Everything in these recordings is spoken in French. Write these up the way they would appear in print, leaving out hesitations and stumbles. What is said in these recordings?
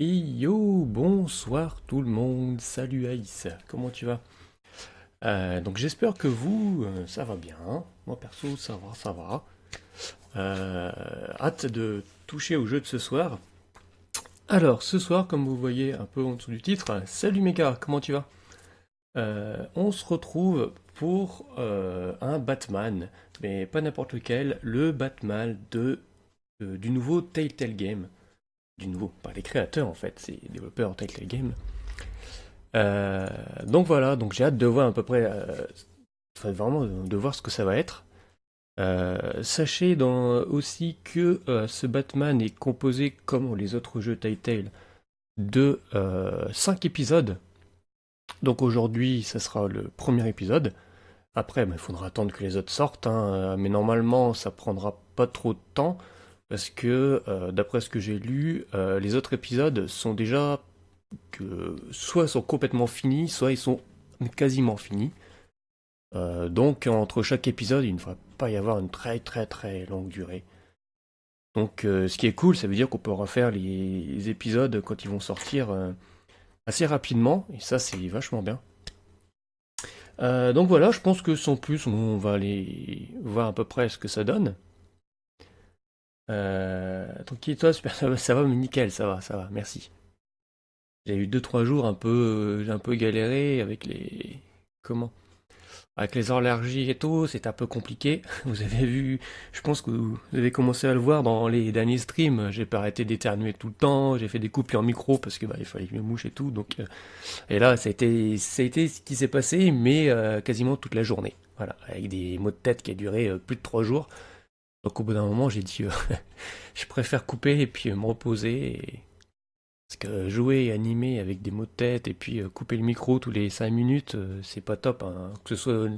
Et yo, bonsoir tout le monde, salut Aïs, comment tu vas? Donc j'espère que vous, ça va bien, hein. Moi perso ça va, ça va. Hâte de toucher au jeu de ce soir. Alors ce soir, comme vous voyez un peu en dessous du titre, salut méga, comment tu vas? On se retrouve pour un Batman, mais pas n'importe lequel, le Batman du nouveau Telltale Game. Du nouveau, pas les créateurs en fait, c'est les développeurs Telltale Game. Donc voilà, donc j'ai hâte de voir à peu près, enfin, vraiment de voir ce que ça va être. Sachez aussi que ce Batman est composé, comme les autres jeux Telltale, de 5 épisodes. Donc aujourd'hui, ça sera le premier épisode. Après, il faudra attendre que les autres sortent, hein, mais normalement, ça prendra pas trop de temps, parce que, d'après ce que j'ai lu, les autres épisodes sont déjà que soit sont complètement finis, soit ils sont quasiment finis. Donc entre chaque épisode, il ne va pas y avoir une très très très longue durée. Donc ce qui est cool, ça veut dire qu'on peut refaire les épisodes quand ils vont sortir assez rapidement, et ça c'est vachement bien. Donc voilà, je pense que sans plus, on va aller voir à peu près ce que ça donne. Tranquille toi, super, ça va, mais nickel, ça va, merci. J'ai eu deux trois jours un peu, j'ai un peu galéré avec les... Comment? Avec les allergies et tout, c'est un peu compliqué. Vous avez vu, je pense que vous avez commencé à le voir dans les derniers streams. J'ai pas arrêté d'éternuer tout le temps. J'ai fait des coupures micro parce que il fallait que je me mouche et tout. Donc, et là, ça a été ce qui s'est passé, mais quasiment toute la journée. Voilà, avec des maux de tête qui a duré plus de 3 jours. Donc au bout d'un moment, j'ai dit, je préfère couper et puis me reposer. Parce que jouer et animer avec des maux de tête et puis couper le micro tous les 5 minutes, c'est pas top, hein. Que ce soit,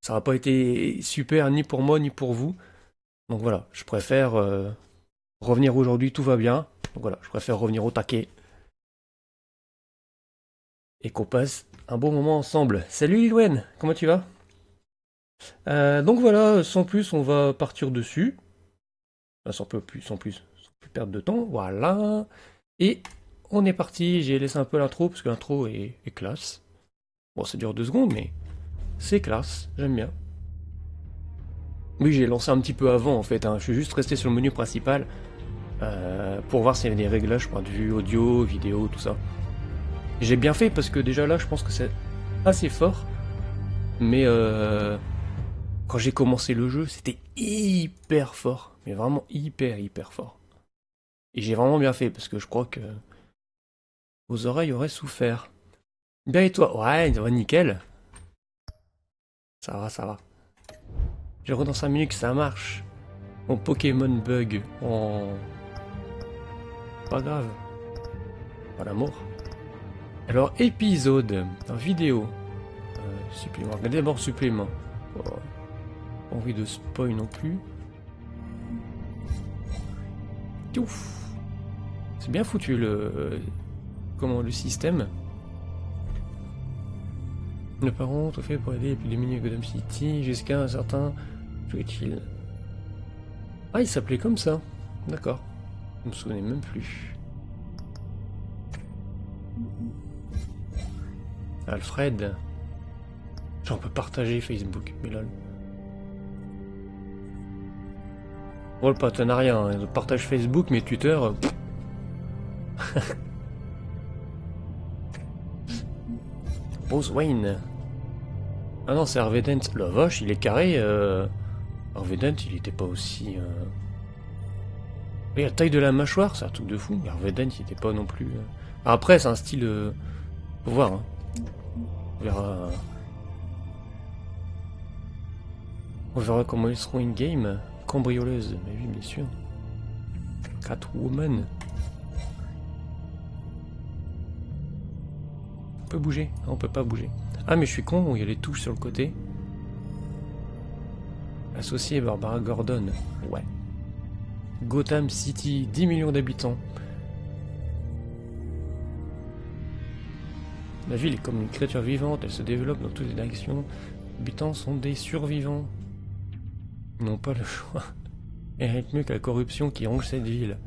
ça n'a pas été super ni pour moi ni pour vous. Donc voilà, je préfère revenir aujourd'hui, tout va bien. Donc voilà, je préfère revenir au taquet et qu'on passe un bon moment ensemble. Salut Lilwen, comment tu vas? Donc voilà, sans plus, on va partir dessus. Enfin, sans plus perdre de temps. Voilà. Et on est parti. J'ai laissé un peu l'intro parce que l'intro est classe. Bon, ça dure 2 secondes, mais c'est classe, j'aime bien. Oui, j'ai lancé un petit peu avant en fait, hein. Je suis juste resté sur le menu principal pour voir s'il y avait des réglages point de vue audio, vidéo, tout ça. J'ai bien fait parce que déjà là, je pense que c'est assez fort, mais quand j'ai commencé le jeu, c'était hyper fort, mais vraiment hyper hyper fort. Et j'ai vraiment bien fait parce que je crois que vos oreilles auraient souffert. Bien et toi? Ouais, ça va nickel. Ça va, ça va. Je rentre dans 5 minutes, ça marche. Mon Pokémon bug. Oh, pas grave. Pas l'amour. Alors, épisode, vidéo, supplément. Regardez d'abord supplément. Oh, pas envie de spoil non plus. Ouf. C'est bien foutu comment le système. Le parent tout fait pour aider l'épidémie de Gotham City jusqu'à un certain utile. Ah, il s'appelait comme ça. D'accord. Je me souvenais même plus. Alfred. Genre, on peut partager Facebook, mais lol. Bon, le partenariat, hein. Partage Facebook, mais Twitter. Bruce Wayne. Ah non, c'est Harvey Dent. La vache, il est carré. Harvey Dent, il était pas aussi. Et la taille de la mâchoire, c'est un truc de fou. Mais Harvey Dent, il était pas non plus. Après, c'est un style. Faut voir, hein. On verra. On verra comment ils seront in-game. Cambrioleuse, mais oui, bien sûr. Catwoman. On peut bouger. Ah, on peut pas bouger. Ah, mais je suis con, il y a les touches sur le côté. Associé Barbara Gordon. Ouais. Gotham City, 10 millions d'habitants. La ville est comme une créature vivante, elle se développe dans toutes les directions. Les habitants sont des survivants. Ils n'ont pas le choix. Et rythme que la corruption qui ronge cette ville.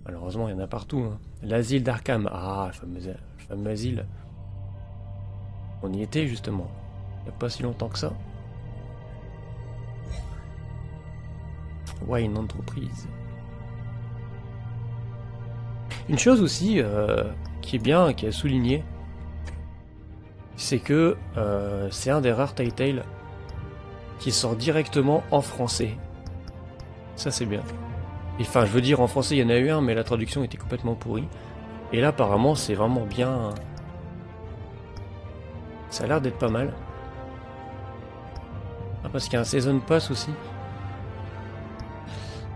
Malheureusement, il y en a partout. Hein. L'asile d'Arkham. Ah, le fameux asile. On y était justement. Il n'y a pas si longtemps que ça. Ouais, une entreprise. Une chose aussi qui est bien, qui est soulignée, c'est que c'est un des rares Telltale qui sort directement en français. Ça c'est bien. Enfin, je veux dire, en français, il y en a eu un, mais la traduction était complètement pourrie. Et là, apparemment, c'est vraiment bien. Ça a l'air d'être pas mal. Ah, parce qu'il y a un Season Pass aussi.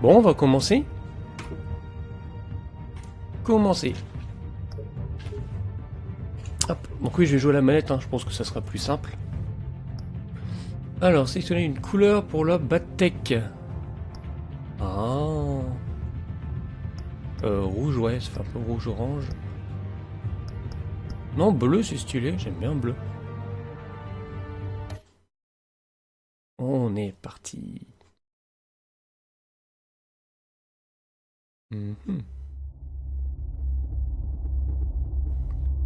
Bon, on va commencer. Hop. Donc oui, je vais jouer à la manette, hein. Je pense que ça sera plus simple. Alors, sélectionner une couleur pour la Battech. Ah. Rouge, ouais, ça fait un peu rouge-orange. Non, bleu, c'est stylé, j'aime bien bleu. On est parti.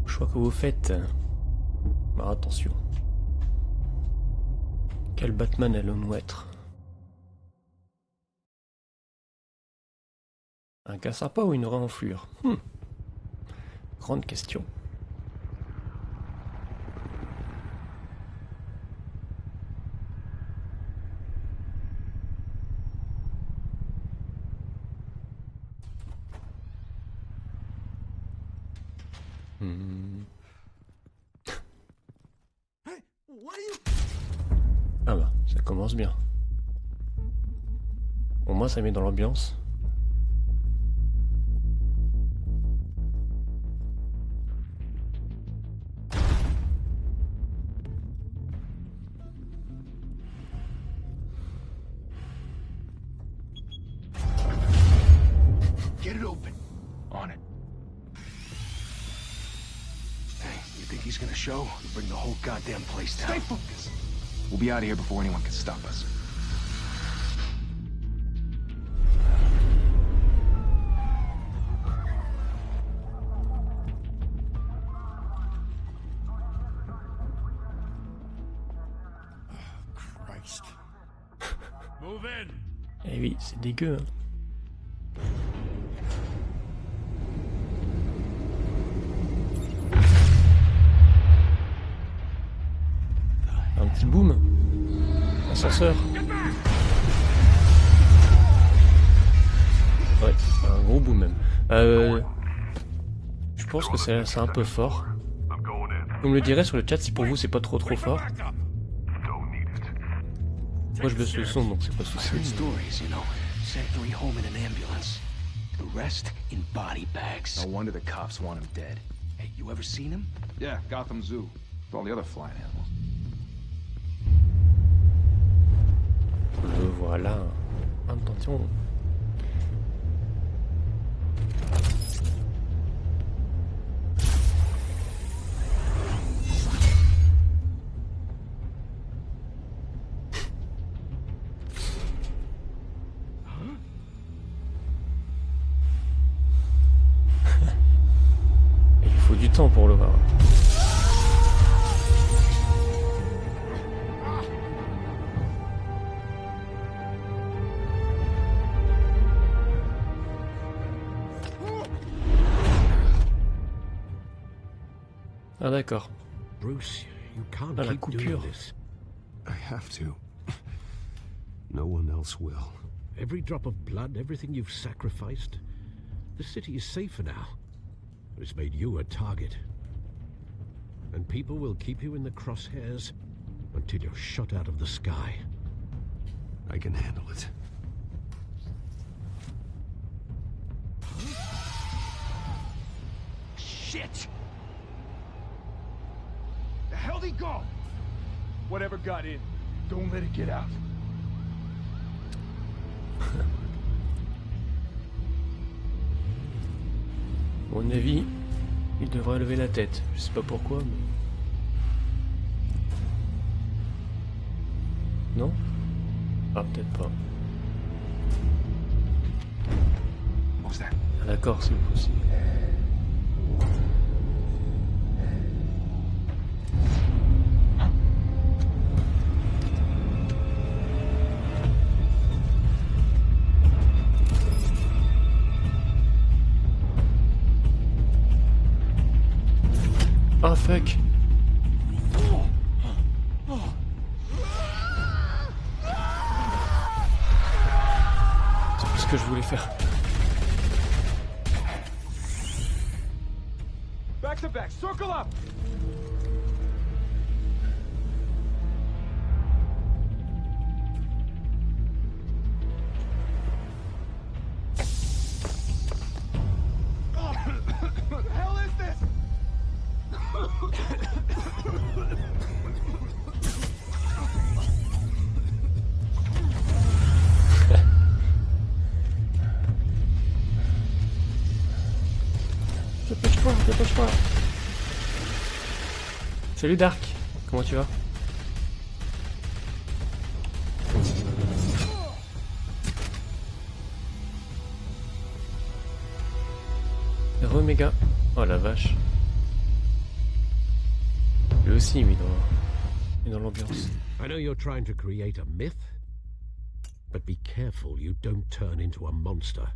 Choix que vous faites. Alors attention. Quel Batman allons-nous être? Un gars sympa ou une vraie enflure? Grande question. Ah bah, ça commence bien. Au moins, ça met dans l'ambiance. Get it open. On it. Hey, you think he's gonna show? He'll bring the whole goddamn place down. Stay focused. We'll be out of here before anyone can stop us. Christ. Move in. Eh oui, c'est dégueu. Hein. Un petit boom. Ascenseur. Ouais, un gros boom même. Je pense que c'est un peu fort. Vous me le direz sur le chat si pour vous c'est pas trop fort. Moi je baisse le son donc c'est pas souci. Sent 3 home in an ambulance. The rest in body bags. No wonder the cops want him dead. Hey, you ever seen him? Yeah, Gotham Zoo. With all the other flying animals. Le voilà. Attention. Il faut du temps pour le voir. Ah d'accord. Bruce, you can't Ah, la keep doing coupure. this. I have to. No one else will. Every drop of blood, everything you've sacrificed. The city is safer now. It's made you a target. And people will keep you in the crosshairs until you're shot out of the sky. I can handle it. Shit! The hell'd he go? Whatever got in, don't let it get out. À mon avis, il devrait lever la tête. Je sais pas pourquoi, mais... Non? Ah, peut-être pas. What was that? d'accord, c'est possible. Oh fuck. C'est plus ce que je voulais faire. Back to back, circle up! What the hell is this? Dépêche pas. Salut Dark, comment tu vas? Reméga. Oh la vache. Lui aussi, mais dans l'ambiance. I know you're trying to create a myth, but be careful you don't turn into a monster.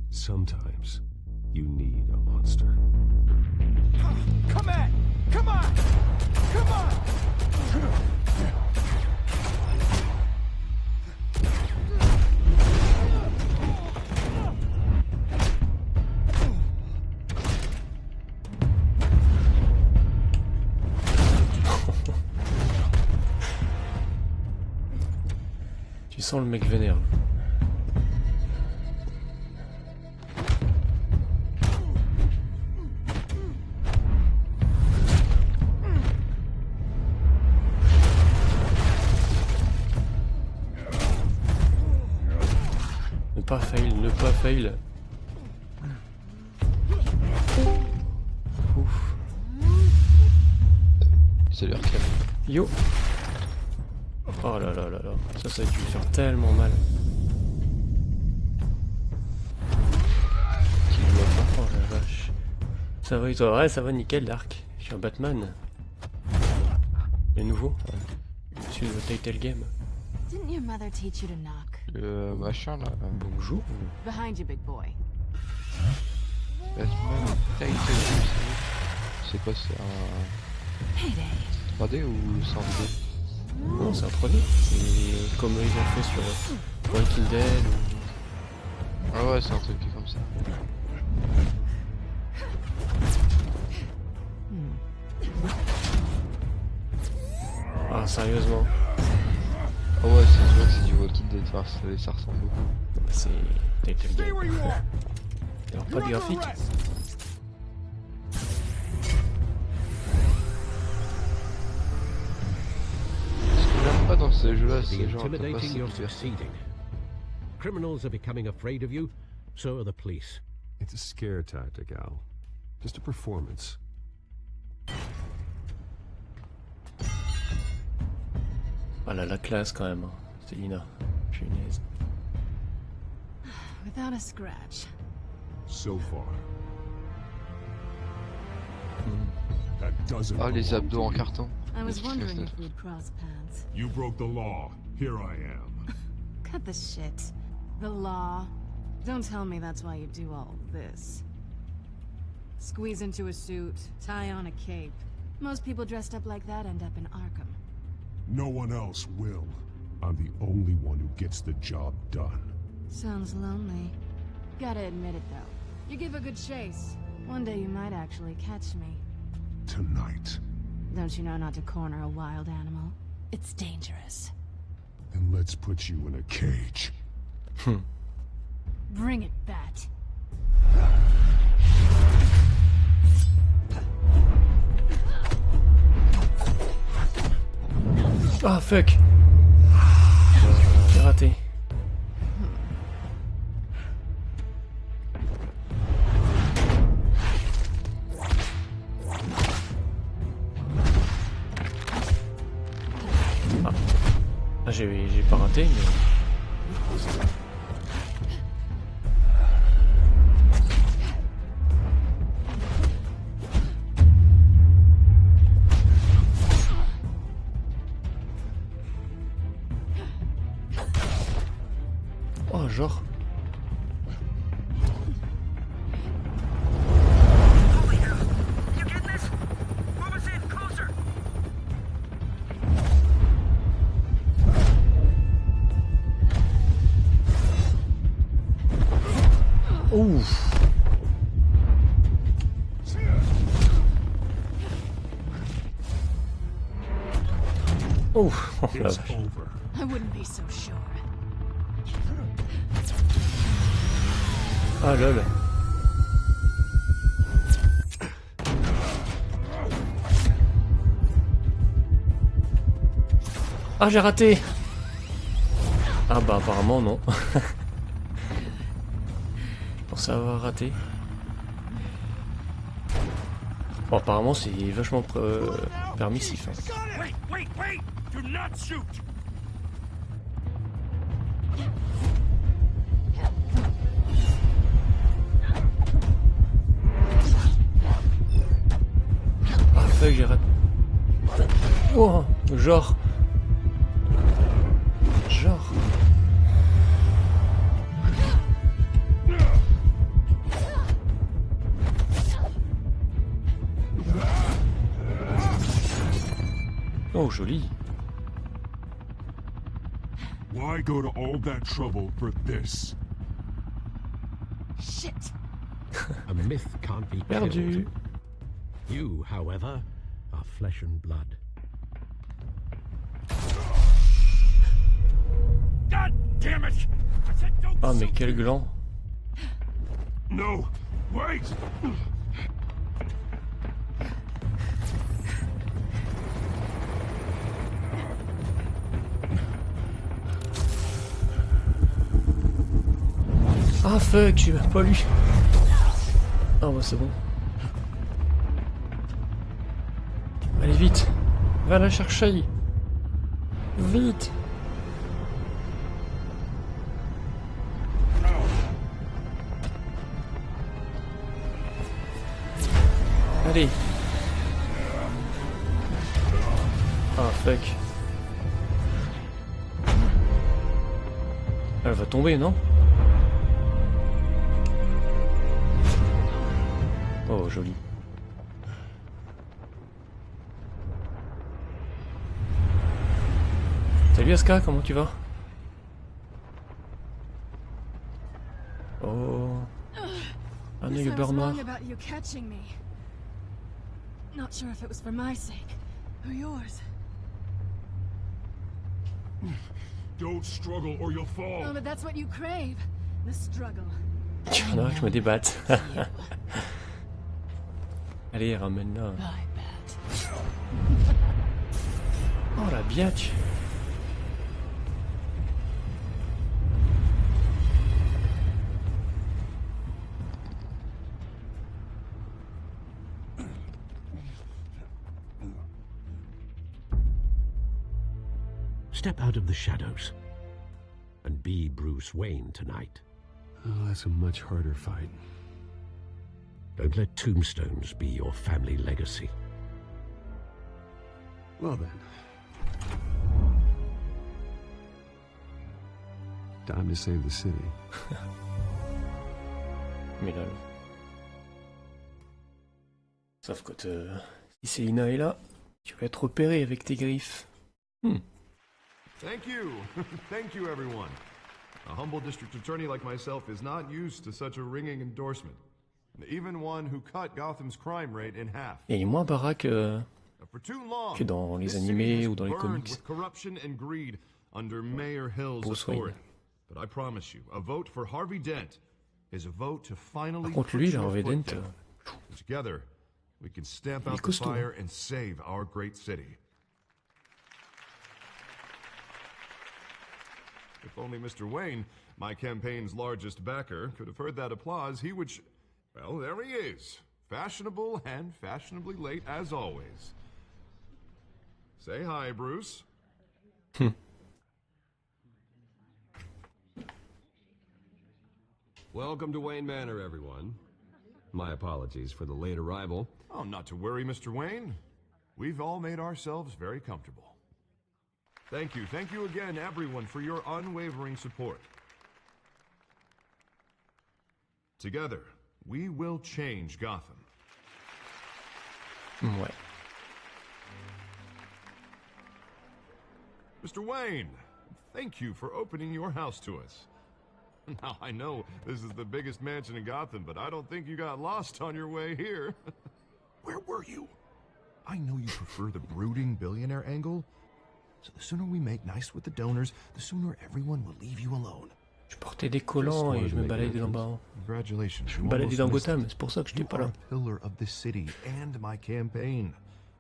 Sometimes you need a monster. Come on! Come on! Come on! Tu sens le mec vénère. Ne pas fail. Ouf. Salut ArkAnn. Yo. Oh là là là là. Ça a dû lui faire tellement mal. Oh la vache. Ça va et toi? Ouais, ça va nickel, Dark. Je suis un Batman. Les nouveaux. Monsieur de Title Game. Didn't your mother teach you to knock? Le machin là. Bonjour. Behind you, big boy. Batman Title Game, c'est quoi? C'est un Heyday. 3D ou c'est en 2D? Non, c'est un 3D. C'est comme ils ont fait sur Walking Dead ou... Ah ouais, c'est un truc comme ça. Ah, sérieusement. Ah ouais, c'est sûr que c'est du Walking Dead, enfin, ça ressemble beaucoup. C'est Title Game. Alors, pas de graphique. Ce que j'aime pas dans ces jeux-là, The c'est genre t'as pas intimidating cette you're liberté. succeeding. Criminals are becoming afraid of you, so are the police. It's a scare tactic, Al. Just a performance. Ah là, la classe quand même. Célina. Punaise. Without a scratch. So far. That doesn't Ah, les belong abdos to en you. carton. I was wondering if we'd cross paths. You broke the law. Here I am. Cut the shit. The law. Don't tell me that's why you do all this. Squeeze into a suit, tie on a cape. Most people dressed up like that end up in Arkham. No one else will. I'm the only one who gets the job done. Sounds lonely. Gotta admit it though. You give a good chase. One day you might actually catch me. Tonight. Don't you know not to corner a wild animal? It's dangerous. Then let's put you in a cage. Bring it, Bat. Ah fuck. J'ai raté. Ah, j'ai pas raté mais... Genre. Ouf. Ouf. Oh, la It's vache. over. I wouldn't be so sure. Ah lol. Ah j'ai raté. Ah bah apparemment non. Je pensais avoir raté. Bon apparemment c'est vachement permissif. Hein. Wait! Do not shoot! Ah fuck j'ai raté. Oh genre. Oh joli. Why go to all that trouble for this? Shit! A myth can't be Perdu. killed. You, however, are flesh and blood. God damn it! I said don't Ah mais shoot. quel gland. No, wait! Ah fuck, j'ai même pas lu. Ah bah c'est bon. Allez vite. Va la chercher. Vite. Allez. Ah fuck. Elle va tomber, non? Oh, joli. Salut Aska, comment tu vas? Oh. Un Guess œil I au was beurre noir. wrong about you catching me. Not sure if it was for my sake or yours. Don't struggle or you'll fall. Oh, but that's what you crave. The struggle. Tu vois que je me débatte. Allez, ramène-la. I bet. Oh la biatch. Step out of the shadows and be Bruce Wayne tonight. Oh, that's a much harder fight. Don't let tombstones be your family legacy. Well then. Time to save the city. Mais là. Sauf que si Célina est là, tu vas être opéré avec tes griffes. Thank you. Thank you, everyone. A humble district attorney like myself is not used to such a ringing endorsement. Even one who cut Gotham's crime rate in half. Et il est moins baraque For too long, que dans les this animés city has ou dans les burned comics. with corruption and greed under Mayor Hill's Bruce Wayne. authority. But I promise you, a vote for Harvey Dent is a vote to finally Par contre, put lui, your Harvey foot Dent, down. Together, we can stamp il est out the costaud, fire and save our great city. If only Mr. Wayne, my campaign's largest backer, could have heard that applause, he would well, there he is. Fashionable and fashionably late as always. Say hi, Bruce. Welcome to Wayne Manor, everyone. My apologies for the late arrival. Oh, not to worry, Mr. Wayne. We've all made ourselves very comfortable. Thank you again, everyone, for your unwavering support. Together, we will change Gotham. Ouais. Mr. Wayne, thank you for opening your house to us. Now, I know this is the biggest mansion in Gotham, but I don't think you got lost on your way here. Where were you? I know you prefer the brooding billionaire angle, so the sooner we make nice with the donors, the sooner everyone will leave you alone. Je portais des collants et je me baladais dans bas. Congratulations. Je me baladais dans Gotham, c'est pour ça que j'étais pas là. You are a pillar of this city and my campaign.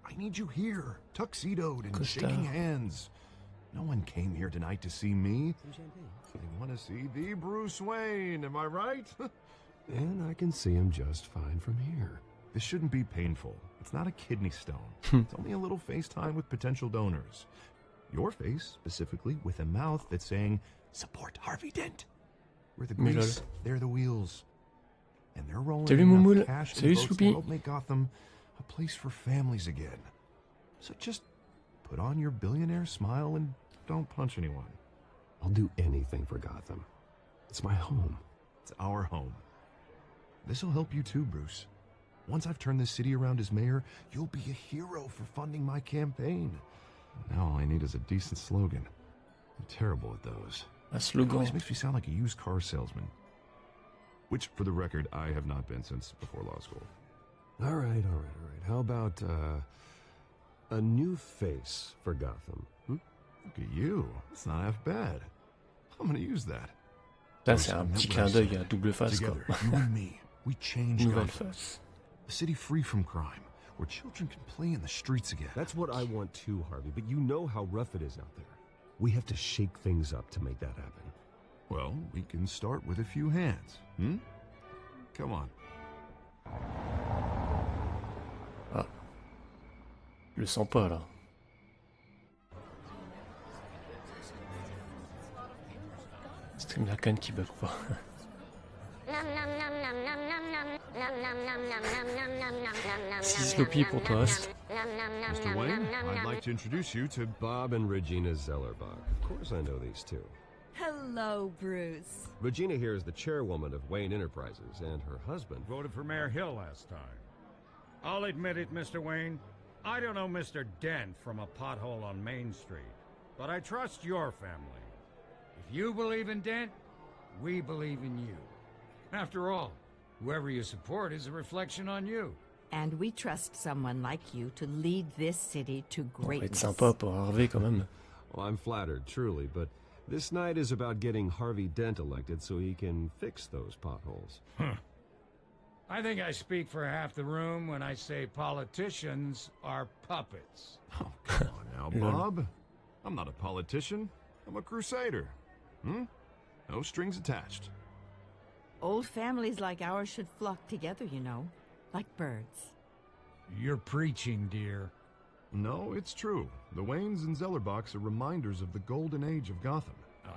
I need you here, tuxedoed and shaking hands. No one came here tonight to see me. They want to see the Bruce Wayne, am I right? And I can see him just fine from here. This shouldn't be painful. It's not a kidney stone. It's only a little FaceTime with potential donors. Your face, specifically, with a mouth that's saying, support Harvey Dent. We're the grease, they're the wheels. And they're rolling Salut enough Moumoul. cash Salut and votes to Sloopy. help make Gotham a place for families again. So just put on your billionaire smile and don't punch anyone. I'll do anything for Gotham. It's my home. It's our home. This'll help you too, Bruce. Once I've turned this city around as mayor, you'll be a hero for funding my campaign. Now all I need is a decent slogan. I'm terrible at those. Un It slogan. always makes me sound like a used car salesman. Which, for the record, I have not been since before law school. All right. How about, a new face for Gotham? Look at you. It's not half bad. I'm gonna use that. Là, c'est un petit clin d'œil à double face, quoi. Together, you and me, we change Nouvelle Gotham. face. A city free from crime, where children can play in the streets again. That's what I want too, Harvey, but you know how rough it is out there. We have to shake things up to make that happen. Well, we can start with a few hands, hmm? Come on. Ah. Je le sens pas, là. Stream ArkAnn qui bug pas. Si Sloppy pour toi. Mr. Wayne, I'd like to introduce you to Bob and Regina Zellerbach. Of course I know these two. Hello, Bruce. Regina here is the chairwoman of Wayne Enterprises, and her husband... Voted for Mayor Hill last time. I'll admit it, Mr. Wayne. I don't know Mr. Dent from a pothole on Main Street, but I trust your family. If you believe in Dent, we believe in you. After all, whoever you support is a reflection on you. And we trust someone like you to lead this city to On va être greatness. sympa pour Harvey quand même. Well, I'm flattered, truly, but this night is about getting Harvey Dent elected so he can fix those potholes. I think I speak for half the room when I say politicians are puppets. Oh, come on now, Bob. I'm not a politician. I'm a crusader. No strings attached. Old families like ours should flock together, you know, like birds. You're preaching, dear. No, it's true. The Waynes and Zellerbachs are reminders of the golden age of Gotham.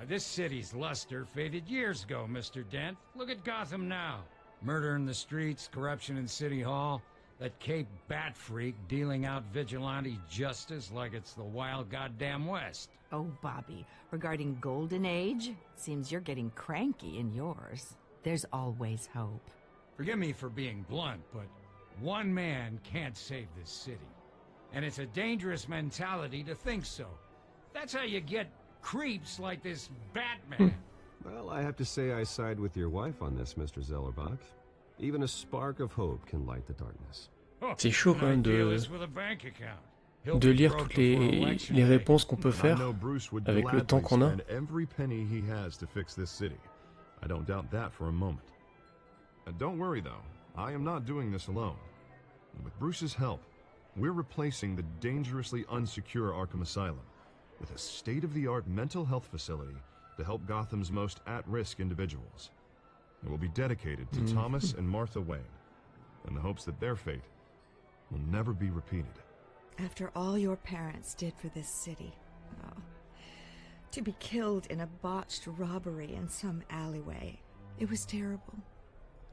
This city's luster faded years ago, Mr. Dent. Look at Gotham now. Murder in the streets, corruption in City Hall, that Cape Bat freak dealing out vigilante justice like it's the wild goddamn West. Oh, Bobby, regarding Golden Age, seems you're getting cranky in yours. There's always hope. Forgive me for being blunt, but one man can't save this city. And it's a dangerous mentality to think so. That's how you get creeps like this Batman. Well, I have to say I side with your wife on this, Mr. Zellerbach. Even a spark of hope can light the darkness. C'est chaud quand même de lire toutes les réponses qu'on peut faire avec le temps qu'on a. Every penny he has to fix this city. I don't doubt that for a moment. Don't worry though, I am not doing this alone. And with Bruce's help, we're replacing the dangerously unsecure Arkham Asylum with a state-of-the-art mental health facility to help Gotham's most at-risk individuals. It will be dedicated to Thomas and Martha Wayne, in the hopes that their fate will never be repeated. After all your parents did for this city, to be killed in a botched robbery in some alleyway, it was terrible.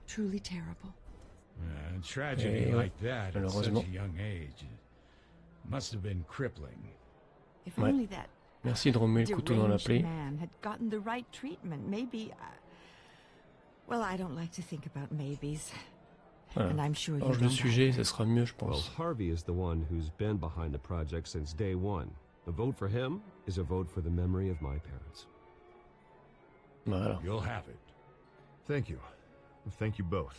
Truly terrible. Tragedy like that at such a young age must have been crippling. If only that Merci de remuer le couteau dans la deranged plaie. man had gotten the right treatment, maybe... Well, I don't like to think about maybes. Voilà. And I'm sure you Change de don't sujet, either. ça sera mieux, je Well, pense. Harvey is the one who's been behind the project since day one. A vote for him is a vote for the memory of my parents. Voilà. You'll have it. Thank you. Thank you both.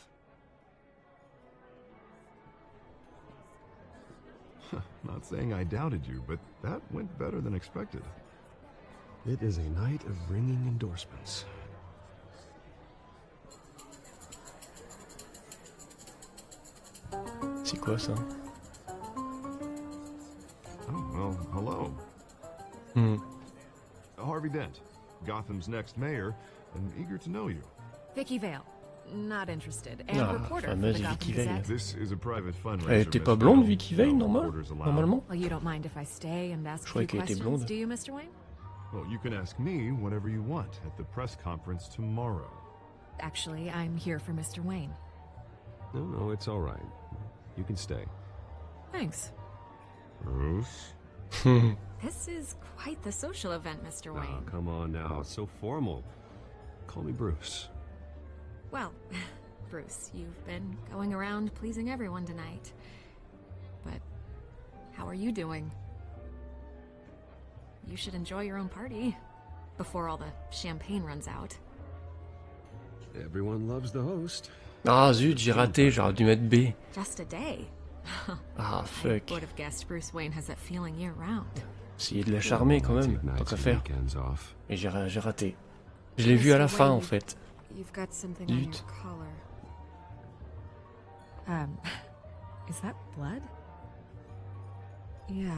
Not saying I doubted you, but that went better than expected. It is a night of ringing endorsements. C'est quoi ça? Oh, well, hello. Hmm. Harvey Dent, Gotham's next mayor, and eager to know you. Vicky Vale. Not interested. And Ah, reporter for fameuse the Gotham Vicky Vale. Gazette. This is a private fundraiser. Elle était Miss pas blonde, Vale. Vicky Vale, No normal, reporters allowed. normalement? Well, you don't mind if I stay and ask Je a croyais few qu'elle était questions, blonde. do you, Mr. Wayne? Well, you can ask me whatever you want at the press conference tomorrow. Actually, I'm here for Mr. Wayne. No, it's all right. You can stay. Thanks. Bruce? This is quite the social event, Mr. Oh, Wayne. come on now. It's so formal. Call me Bruce. Well, Bruce, you've been going around pleasing everyone tonight. But how are you doing? You should enjoy your own party before all the champagne runs out. Everyone loves the host. Ah zut, j'ai raté, j'aurais dû mettre B. Just a day. Ah I fuck. would have guessed Bruce Wayne has that feeling year round. Essayez de la charmer quand même, Take tant nights qu'à and faire. weekends off. Et j'ai raté. Je l'ai vu à la fin en fait. You've got something on your Zut. collar. Is that blood? Yeah.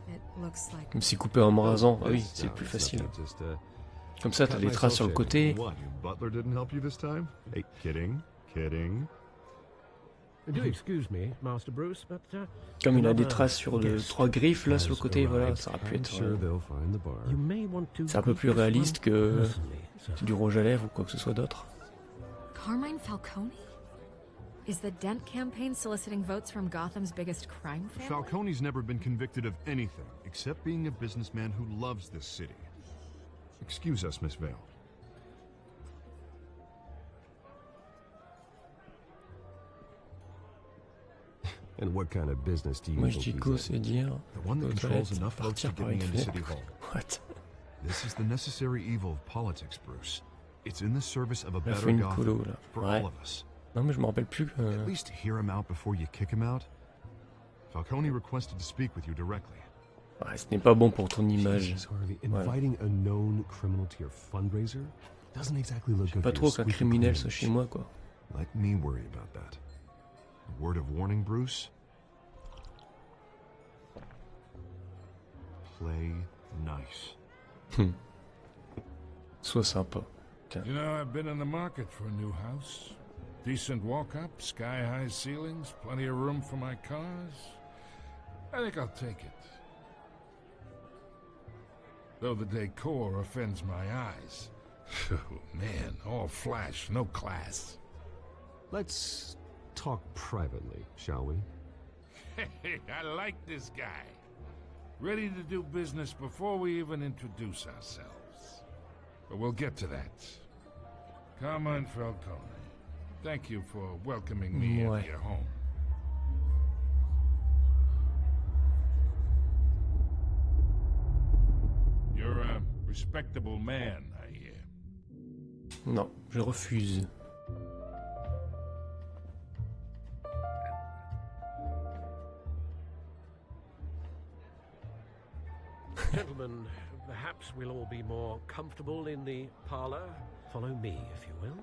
It looks like... Comme si coupé en me rasant. Ah oui, It's- c'est no, plus it's facile. nothing, just, Comme ça, t'as des traces sur le côté. What, your butler didn't help you this time? Hey, kidding, kidding. Do excuse me, Master Bruce, but Comme il a des another traces sur le guest 3 griffes là sur le has côté, voilà, arrived. ça aurait pu I'm être. sure they'll find the bar. you may want to C'est un peu plus greet this réaliste one que personally, sir. du rouge à lèvres ou quoi que ce soit d'autre. Carmine Falcone? Is the Dent campaign soliciting votes from Gotham's biggest crime family? Falcone's never been convicted of anything except being a businessman who loves this city. Excuse us, Miss Vale. And what kind of business do you Moi je think dis he's go, in? c'est dire. The one that Aux controls toilettes, enough votes to partir get par me une into City fenêtre. Hall. What? This is the necessary evil of politics, Bruce. It's in the service of a Il a fait better une Gotham colo là. for Ouais. all of us. Non mais je me rappelle plus. At least hear him out before you kick him out. Falcone requested to speak with you directly. Ouais, ce n'est pas bon pour ton image. Jesus, Harvey, Voilà. inviting a known criminal to your fundraiser doesn't exactly look good Pas for trop your qu'un squeaky criminel clean soit chez image. moi quoi. Let me worry about that. A word of warning, Bruce. Play nice. Sois sympa. Tiens. You know, I've been in the market for a new house. Decent walk-up, sky-high ceilings, plenty of room for my cars. I think I'll take it. Though the decor offends my eyes. Oh, man, all flash, no class. Let's talk privately, shall we? Hey, I like this guy. Ready to do business before we even introduce ourselves. But we'll get to that. Carmine Falcone, thank you for welcoming me Ouais. into your home. You're a respectable man, I hear. Non, je refuse. Gentlemen, perhaps we'll all be more comfortable in the parlor. Follow me, if you will.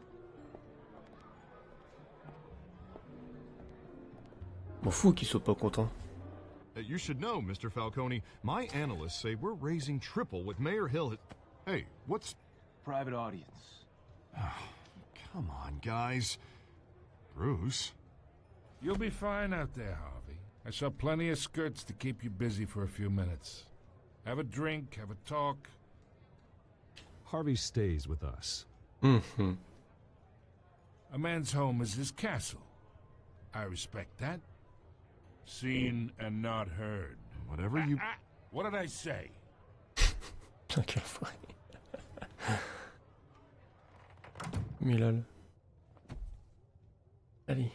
M'en fous qu'il soit pas content. You should know, Mr. Falcone, my analysts say we're raising triple what Mayor Hill had... Hey, what's... Private audience. Come on, guys. Bruce? You'll be fine out there, Harvey. I saw plenty of skirts to keep you busy for a few minutes. Have a drink, have a talk. Harvey stays with us. Mhm. A man's home is his castle. I respect that. Seen and not heard. Whatever you... What did I say? Putain, quel enfoiré. Milal. Allez.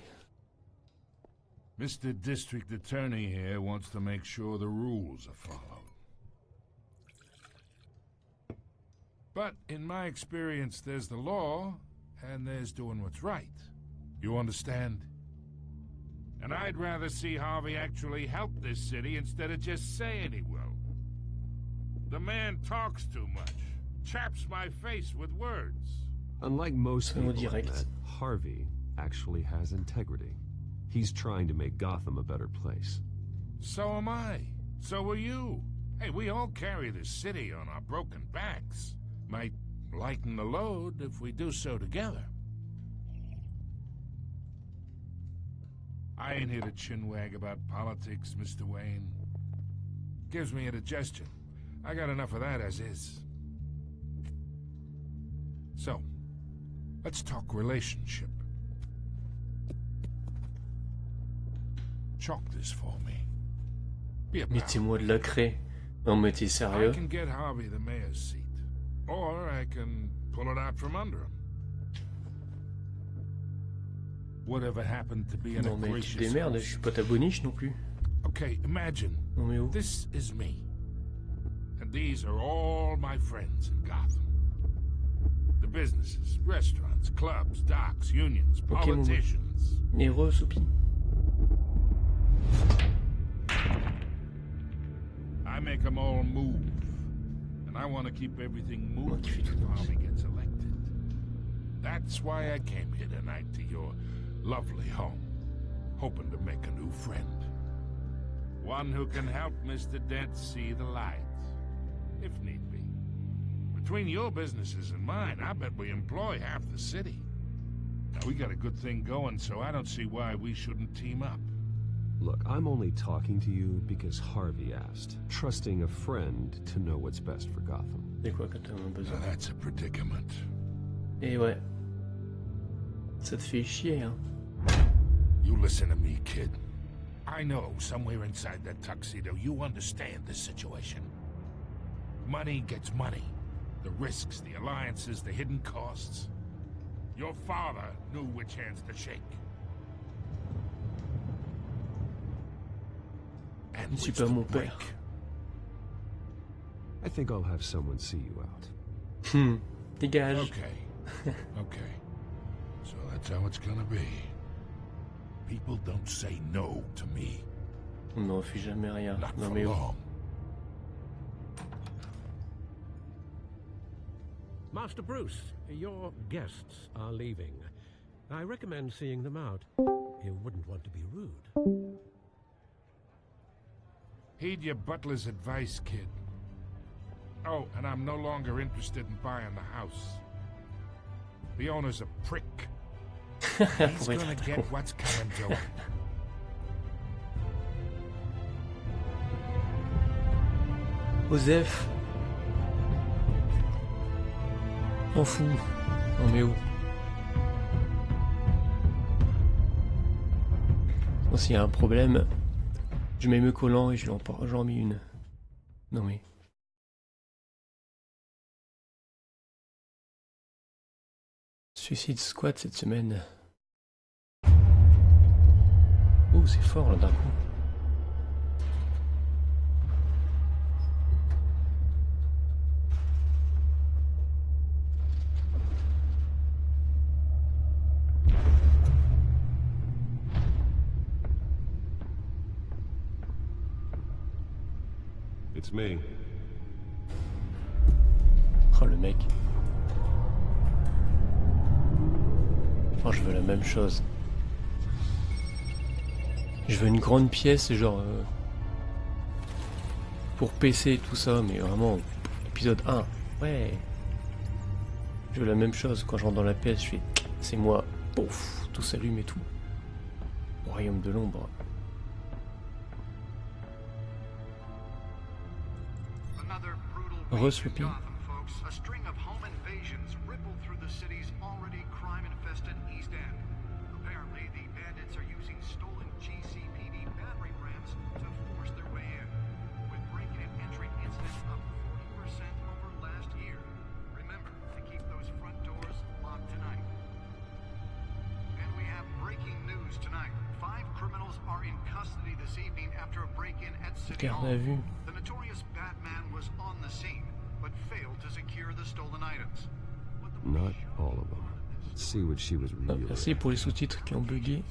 Mr. District Attorney here wants to make sure the rules are followed. But in my experience, there's the law, and there's doing what's right. You understand? And I'd rather see Harvey actually help this city instead of just saying he will. The man talks too much, chaps my face with words. Unlike most people I've direct. met, Harvey actually has integrity. He's trying to make Gotham a better place. So am I. So are you. Hey, we all carry this city on our broken backs. Might lighten the load if we do so together. I ain't here to chinwag about politics, Mr. Wayne. Gives me indigestion. I got enough of that as is. So, let's talk relationship. Chalk this for me. Be a pal. Mettez-moi de la craie. Non mais t'es I sérieux? can get Harvey the mayor's seat. Or I can pull it out from under him. Whatever happened to being Non a mais tu gracious démerdes, je host? suis pas ta boniche non plus. Okay, imagine. Non mais oh. This is me. And these are all my friends in Gotham. The businesses, restaurants, clubs, docks, unions, Ok mon politicians. Nero Soupi. I make them all move. And I want to keep everything moving if Harvey gets elected. That's why I came here tonight to your lovely home, hoping to make a new friend. One who can help Mr. Dent see the light, if need be. Between your businesses and mine, I bet we employ half the city. Now, we got a good thing going, so I don't see why we shouldn't team up. Look, I'm only talking to you because Harvey asked, trusting a friend to know what's best for Gotham. C'est quoi quand t'en as besoin? Now, that's a predicament. Et ouais. Ça te fait chier, hein. You listen to me, kid. I know somewhere inside that tuxedo you understand this situation. Money gets money. The risks, the alliances, the hidden costs. Your father knew which hands to shake. Je ne suis pas mon père. I think I'll have someone see you out. Dégage. Okay. Okay. So that's how it's gonna be. People don't say no to me. On ne refuse jamais rien. Not Non for mais oh. long. Master Bruce, your guests are leaving. I recommend seeing them out. You wouldn't want to be rude. Heed your butler's advice, kid. Oh, and I'm no longer interested in buying the house. The owner's a prick. He's Pour gonna être get con. what's coming to him. Osef. M'en fous. Non mais où? Bon, s'il y a un problème, je mets mes collants et j'en mets une. Non mais... Suicide Squad cette semaine. Oh, c'est fort là d'un coup. It's me. Oh le mec. Oh, je veux la même chose. Je veux une grande pièce, genre... pour PC et tout ça, mais vraiment... Épisode 1. Ouais. Je veux la même chose. Quand je rentre dans la pièce, je fais... C'est moi. Pouf. Tout s'allume et tout. Au royaume de l'ombre. Re-Sloopy. A string of home invasions rippled through the city's already crime-infested East End. Apparently, the bandits are using stolen GCPD battery rams to force their way in, with break-in and entry incidents up 40% over last year. Remember to keep those front doors locked tonight. custody this evening after a break-in at City Garde Hall. à vue. The notorious Batman was on the scene, but failed to secure the stolen items. Not all of them. Let's see what she was Ah, really. merci pour les sous-titres qui ont bugué.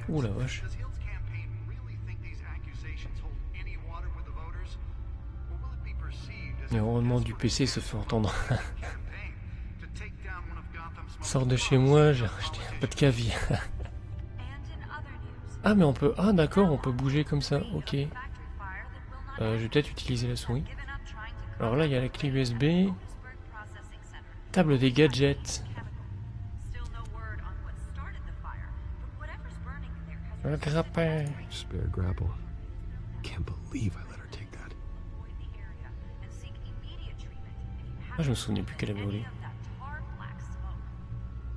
Ouh la vache. Le rendement du PC se fait entendre. Sors de chez moi, j'ai racheté un peu de caviar. Ah mais on peut... Ah d'accord, on peut bouger comme ça, ok. Je vais peut-être utiliser la souris. Alors là, il y a la clé USB. Table des gadgets. Un grappin. Spare grapple. Can't believe I let her take that. Ah, je me souvenais plus qu'elle avait volé.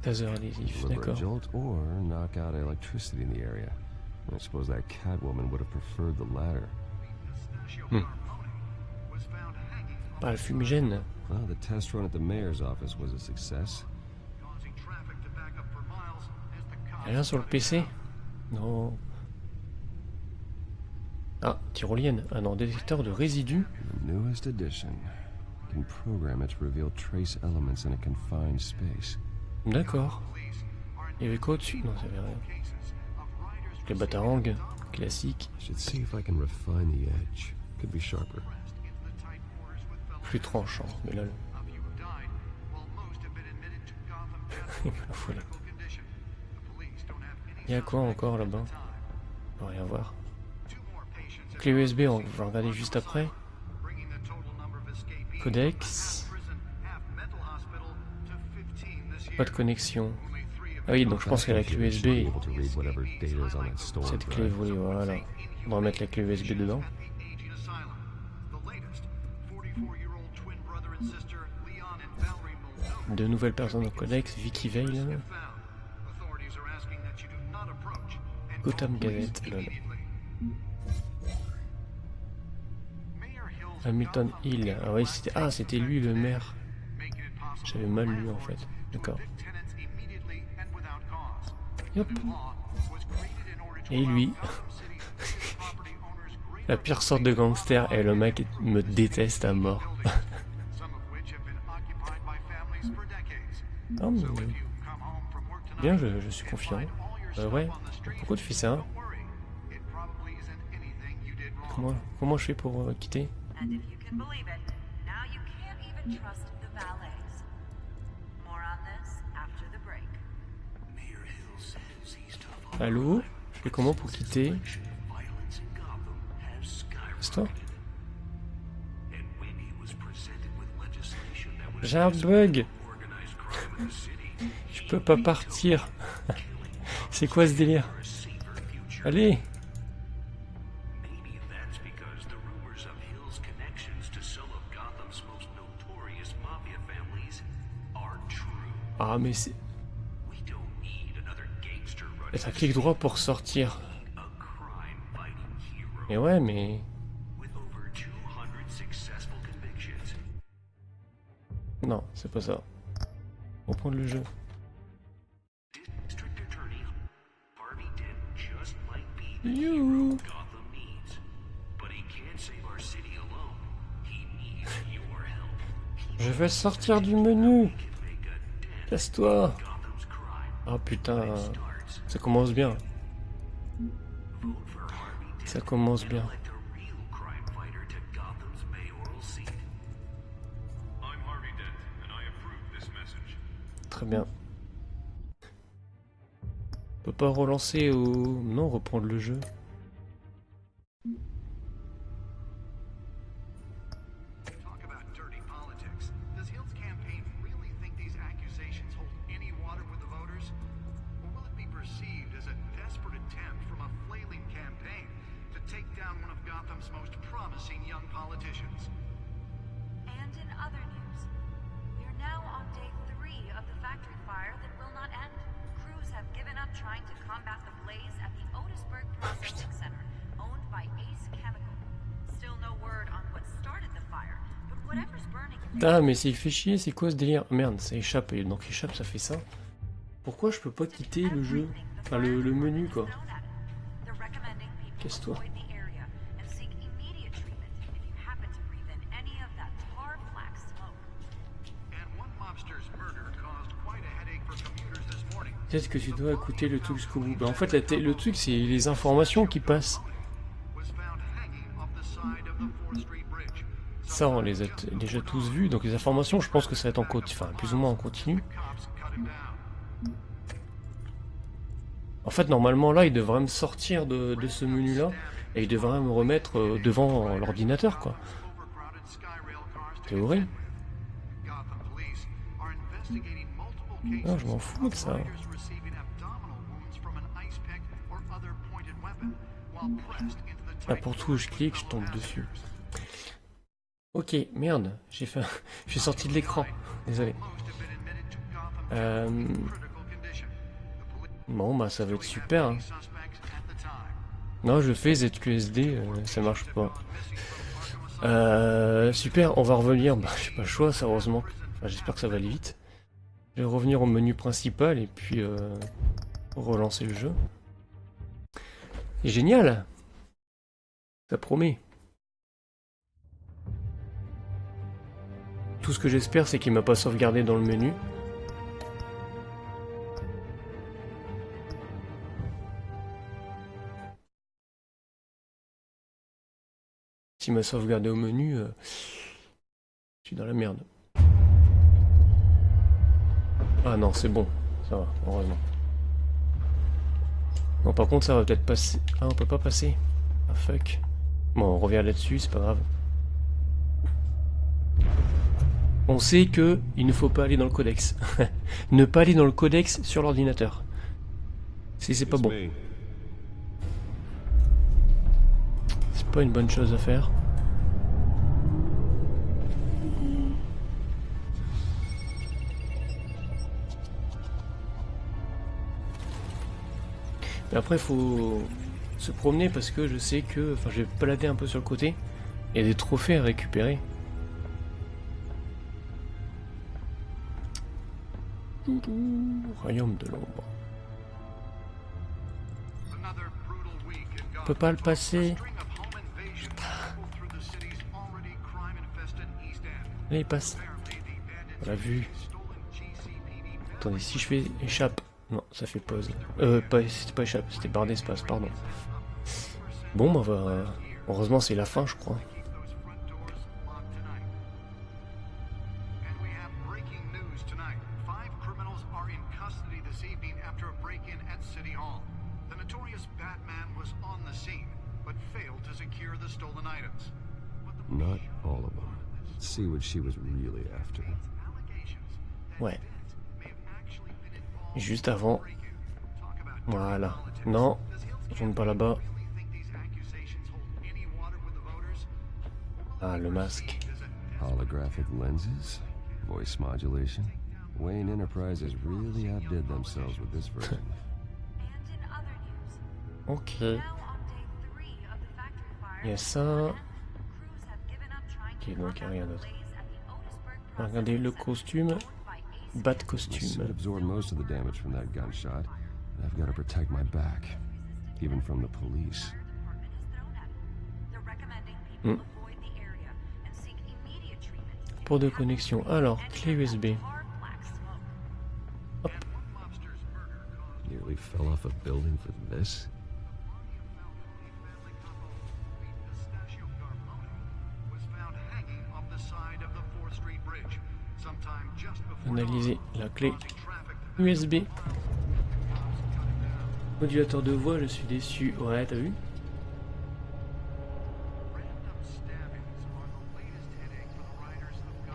Taser adhésif, Deliver a d'accord. jolt or knock out electricity in the area. I suppose that Catwoman would have preferred the latter. Pas le fumigène. Well, the test run at the mayor's office was a success. Rien sur le PC? Non. Ah, tyrolienne. Ah non, détecteur de résidus. The newest edition. You can program it to reveal trace elements in a confined space. D'accord. Il y avait quoi au-dessus? Non, ça avait rien. Les batarangs, classiques. I should see if I can refine the edge. Could be sharper. Plus tranchant, mais là... Il me l'a foulé. Il y a quoi encore là-bas? On va rien voir. Clé USB, on va regarder juste après. Codex. Pas de connexion. Ah oui, donc je pense qu'à la clé USB. Cette clé volée, voilà. On va mettre la clé USB dedans. Deux nouvelles personnes au codex, Vicky Vale. Gotham Gazette, lol. Hamilton Hill. Ah oui, c'était lui le maire. J'avais mal lu en fait. D'accord. Hop. Et lui. La pire sorte de gangster. Et le mec me déteste à mort. Non, mais... Bien, je suis confiant. Ouais. Pourquoi tu fais ça? Comment je fais pour quitter? Allô? Je fais comment pour quitter? C'est toi? J'ai un bug. Je peux pas partir. C'est quoi ce délire? Allez. Ah mais c'est... Et ça clique droit pour sortir. Mais ouais mais... Non, c'est pas ça. Reprendre le jeu. Youhou. Je vais sortir du menu. Casse-toi. Ah putain. Ça commence bien. Ça commence bien. Très bien. On peut pas relancer ou... Non, reprendre le jeu. Ah mais s'il fait chier, c'est quoi ce délire? Merde, ça échappe, et donc échappe, ça fait ça. Pourquoi je peux pas quitter le jeu? Enfin, le menu, quoi. Casse-toi. Peut-être que tu dois écouter le truc jusqu'au bout. Bah, en fait, le truc, c'est les informations qui passent. Ça, on les a déjà tous vus. Donc les informations, je pense que ça va être en continu, enfin, plus ou moins en continu. En fait, normalement, là, il devrait me sortir de ce menu-là. Et il devrait me remettre devant l'ordinateur, quoi. Théorie. Non, je m'en fous de ça. Ah, pour tout où je clique, je tombe dessus. Ok, merde, j'ai fait... je suis sorti de l'écran. Désolé. Bon, bah ça va être super. Hein. Non, je fais ZQSD, ça marche pas. Super, on va revenir. Bah, j'ai pas le choix, ça, heureusement. Enfin, j'espère que ça va aller vite. Je vais revenir au menu principal et puis relancer le jeu. C'est génial. Ça promet. Tout ce que j'espère, c'est qu'il m'a pas sauvegardé dans le menu. S'il m'a sauvegardé au menu, je suis dans la merde. Ah non, c'est bon. Ça va, heureusement. Non, par contre, ça va peut-être passer... Ah, on peut pas passer. Ah, fuck. Bon, on revient là-dessus, c'est pas grave. On sait que il ne faut pas aller dans le codex. Ne pas aller dans le codex sur l'ordinateur. C'est pas bon. C'est pas une bonne chose à faire. Mais après, il faut se promener parce que je sais que... Enfin, je vais balader un peu sur le côté. Il y a des trophées à récupérer. Royaume de l'ombre. On peut pas le passer. Allez, il passe. On l'a vu. Attendez, si je fais échappe. Non, ça fait pause. C'était pas échappe, c'était barre d'espace, pardon. Bon, bah, heureusement, c'est la fin, je crois. Not all of them. See what she was really after. Ouais. Juste avant. Voilà. Non, on tourne pas là-bas. Ah, le masque. Holographic lenses, voice modulation. Wayne Enterprises really outdid themselves with this version. Ok. Il y a ça. Ok, donc il n'y a rien d'autre. On va regarder le costume. Bat costume. Absorbed most of the damage from that gunshot. I've got to protect my back, even from the police. Port de connexion. Alors, clé USB. Hop. Nearly fell off a building for this. Analyser la clé USB. Modulateur de voix, je suis déçu. Ouais, t'as vu?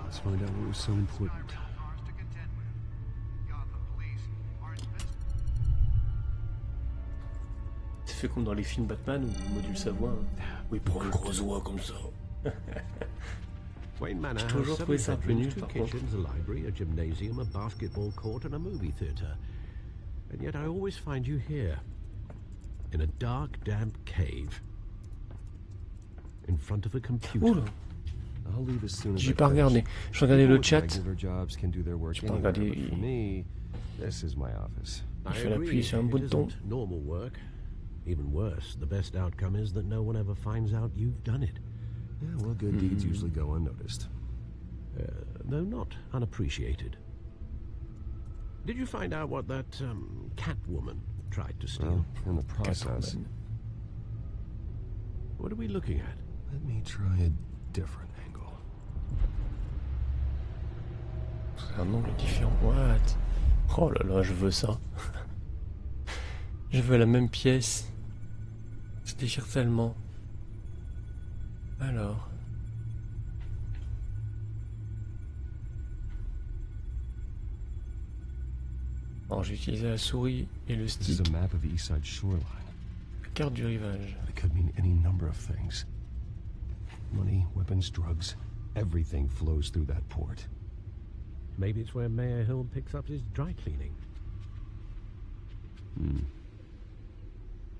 Let's find out what was so important. C'est fait comme dans les films Batman où il module sa voix. Hein. Oui, pour une grosse voix comme ça. J'ai toujours trouvé ça un peu nul, par contre. A library, a gymnasium, a basketball court, and a movie theater. And yet I always find you here, in a dark, damp cave, in front of a computer. Oula. J'ai pas regardé. Je regardais le chat. J'ai pas regardé. This is my office. Il faut appuyer sur un bouton. Normal work. Even worse, the best outcome is that no one ever finds out you've done it. Yeah, well, good deeds usually go unnoticed. Though not unappreciated. Did you find out what that cat woman tried to steal? Well, in the process. What are we looking at? Let me try a different angle. C'est un angle différent. What? Oh là là, je veux ça. Je veux la même pièce. Ça déchire tellement. Alors. Alors j'ai utilisé la souris et le stick. This is a map of the east side shoreline. La carte du rivage. It could mean any number of things. Money, weapons, drugs. Everything flows through that port. Maybe it's where Mayor Hill picks up his dry cleaning.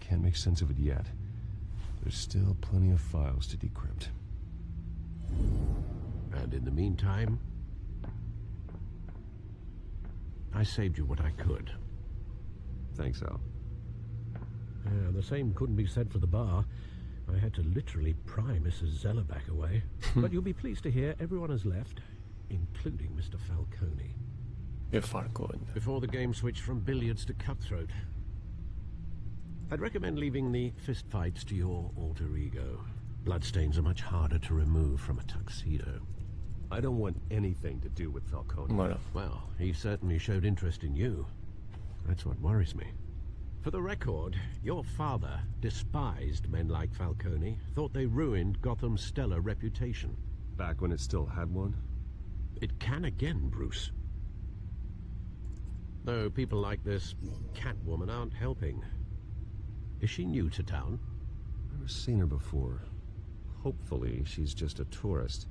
Can't make sense of it yet. There's still plenty of files to decrypt. And in the meantime, I saved you what I could. Thanks, Al. The same couldn't be said for the bar. I had to literally pry Mrs. Zellerback away. But you'll be pleased to hear everyone has left, including Mr. Falcone. Falcone. Before the game switched from billiards to cutthroat. I'd recommend leaving the fistfights to your alter ego. Bloodstains are much harder to remove from a tuxedo. I don't want anything to do with Falcone. Voilà. Well, he certainly showed interest in you. That's what worries me. For the record, your father despised men like Falcone, thought they ruined Gotham's stellar reputation. Back when it still had one? It can again, Bruce. Though people like this Catwoman aren't helping. Is she new to town? Never seen her before. Hopefully, she's just a tourist.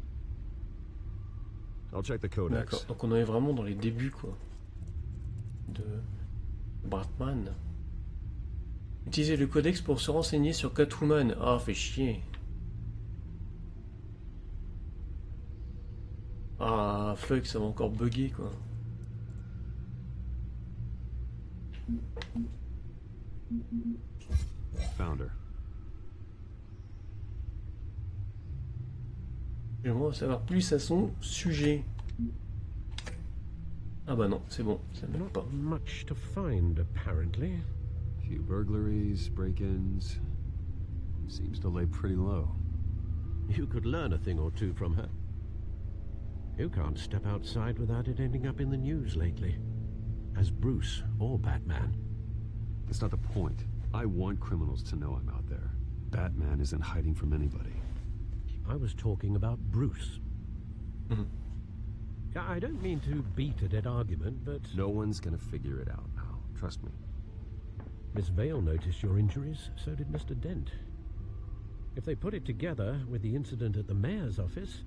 I'll check the codex. D'accord, donc on est vraiment dans les débuts, quoi. De Batman. Utilisez le codex pour se renseigner sur Catwoman. Ah, fait chier. Ah, fuck, ça va encore bugger, quoi. Found her. J'aimerais en savoir plus à son sujet. Ah bah non, c'est bon, ça ne m'aide pas. Much to find, apparently. Few burglaries, break-ins. Seems to lay pretty low. You could learn a thing or two from her. You can't step outside without it ending up in the news lately. As Bruce or Batman. That's not the point. I want criminals to know I'm out there. Batman isn't hiding from anybody. I was talking about Bruce. I don't mean to beat a dead argument, but... No one's gonna figure it out, Al. Trust me. Miss Vale noticed your injuries, so did Mr. Dent. If they put it together with the incident at the mayor's office,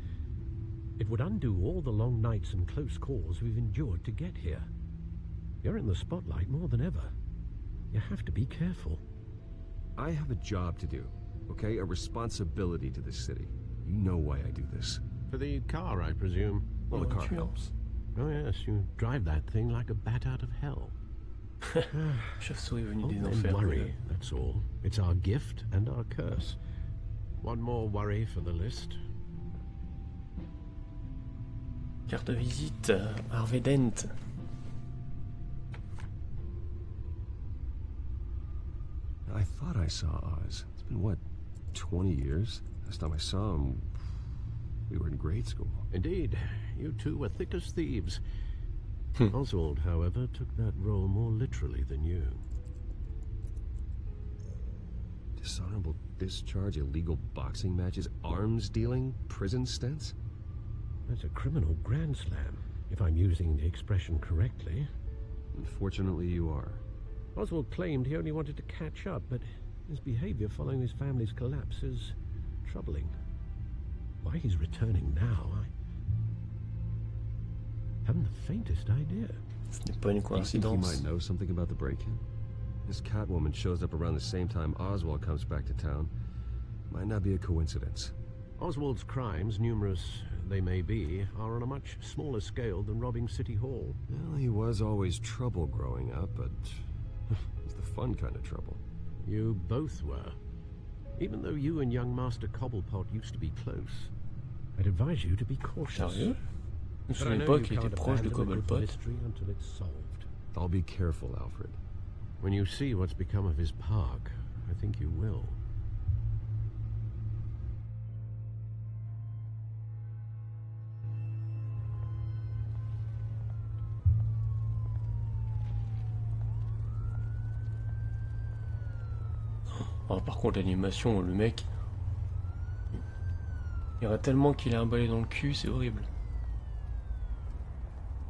it would undo all the long nights and close calls we've endured to get here. You're in the spotlight more than ever. You have to be careful. I have a job to do, okay? A responsibility to this city. You know why I do this. For the car, I presume. Well, the car helps. Oh yes, you drive that thing like a bat out of hell. Chauve-souris venu des Don't enfers. worry, that's all. It's our gift and our curse. One more worry for the list. Carte de visite, Harvey Dent. I thought I saw Oz. It's been, what, 20 years? Last time I saw him, we were in grade school. Indeed, you two were thick as thieves. Oswald, however, took that role more literally than you. Dishonorable discharge, illegal boxing matches, arms dealing, prison stints? That's a criminal grand slam, if I'm using the expression correctly. Unfortunately, you are. Oswald claimed he only wanted to catch up, but his behavior following his family's collapse is troubling. Why he's returning now, I haven't the faintest idea. Ce n'est pas une You think he coïncidence. might know something about the break-in? This Catwoman shows up around the same time Oswald comes back to town. Might not be a coincidence. Oswald's crimes, numerous they may be, are on a much smaller scale than robbing City Hall. Well, he was always trouble growing up, but it's the fun kind of trouble. You both were. Even though you and young Master Cobblepot used to be close, I'd advise you to be cautious. Sérieux? Je me But I souviens know pas you qu'il était can't proche de abandon a good Cobblepot. mystery until it's solved. I'll be careful, Alfred. When you see what's become of his park, I think you will. Oh, par contre, l'animation, le mec... Il y aurait tellement qu'il a un balai dans le cul, c'est horrible.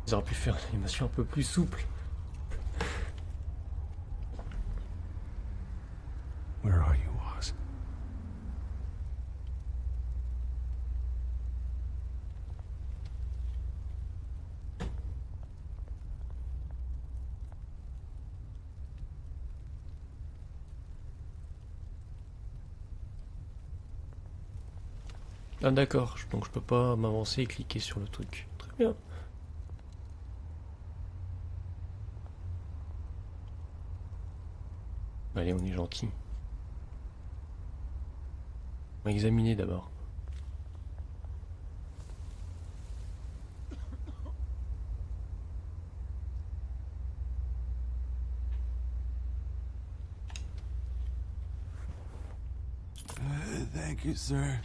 Ils auraient pu faire une animation un peu plus souple. Where are you, Oz? Ah d'accord, donc je peux pas m'avancer et cliquer sur le truc. Très bien. Allez, on est gentil. On va examiner d'abord. Thank you, sir.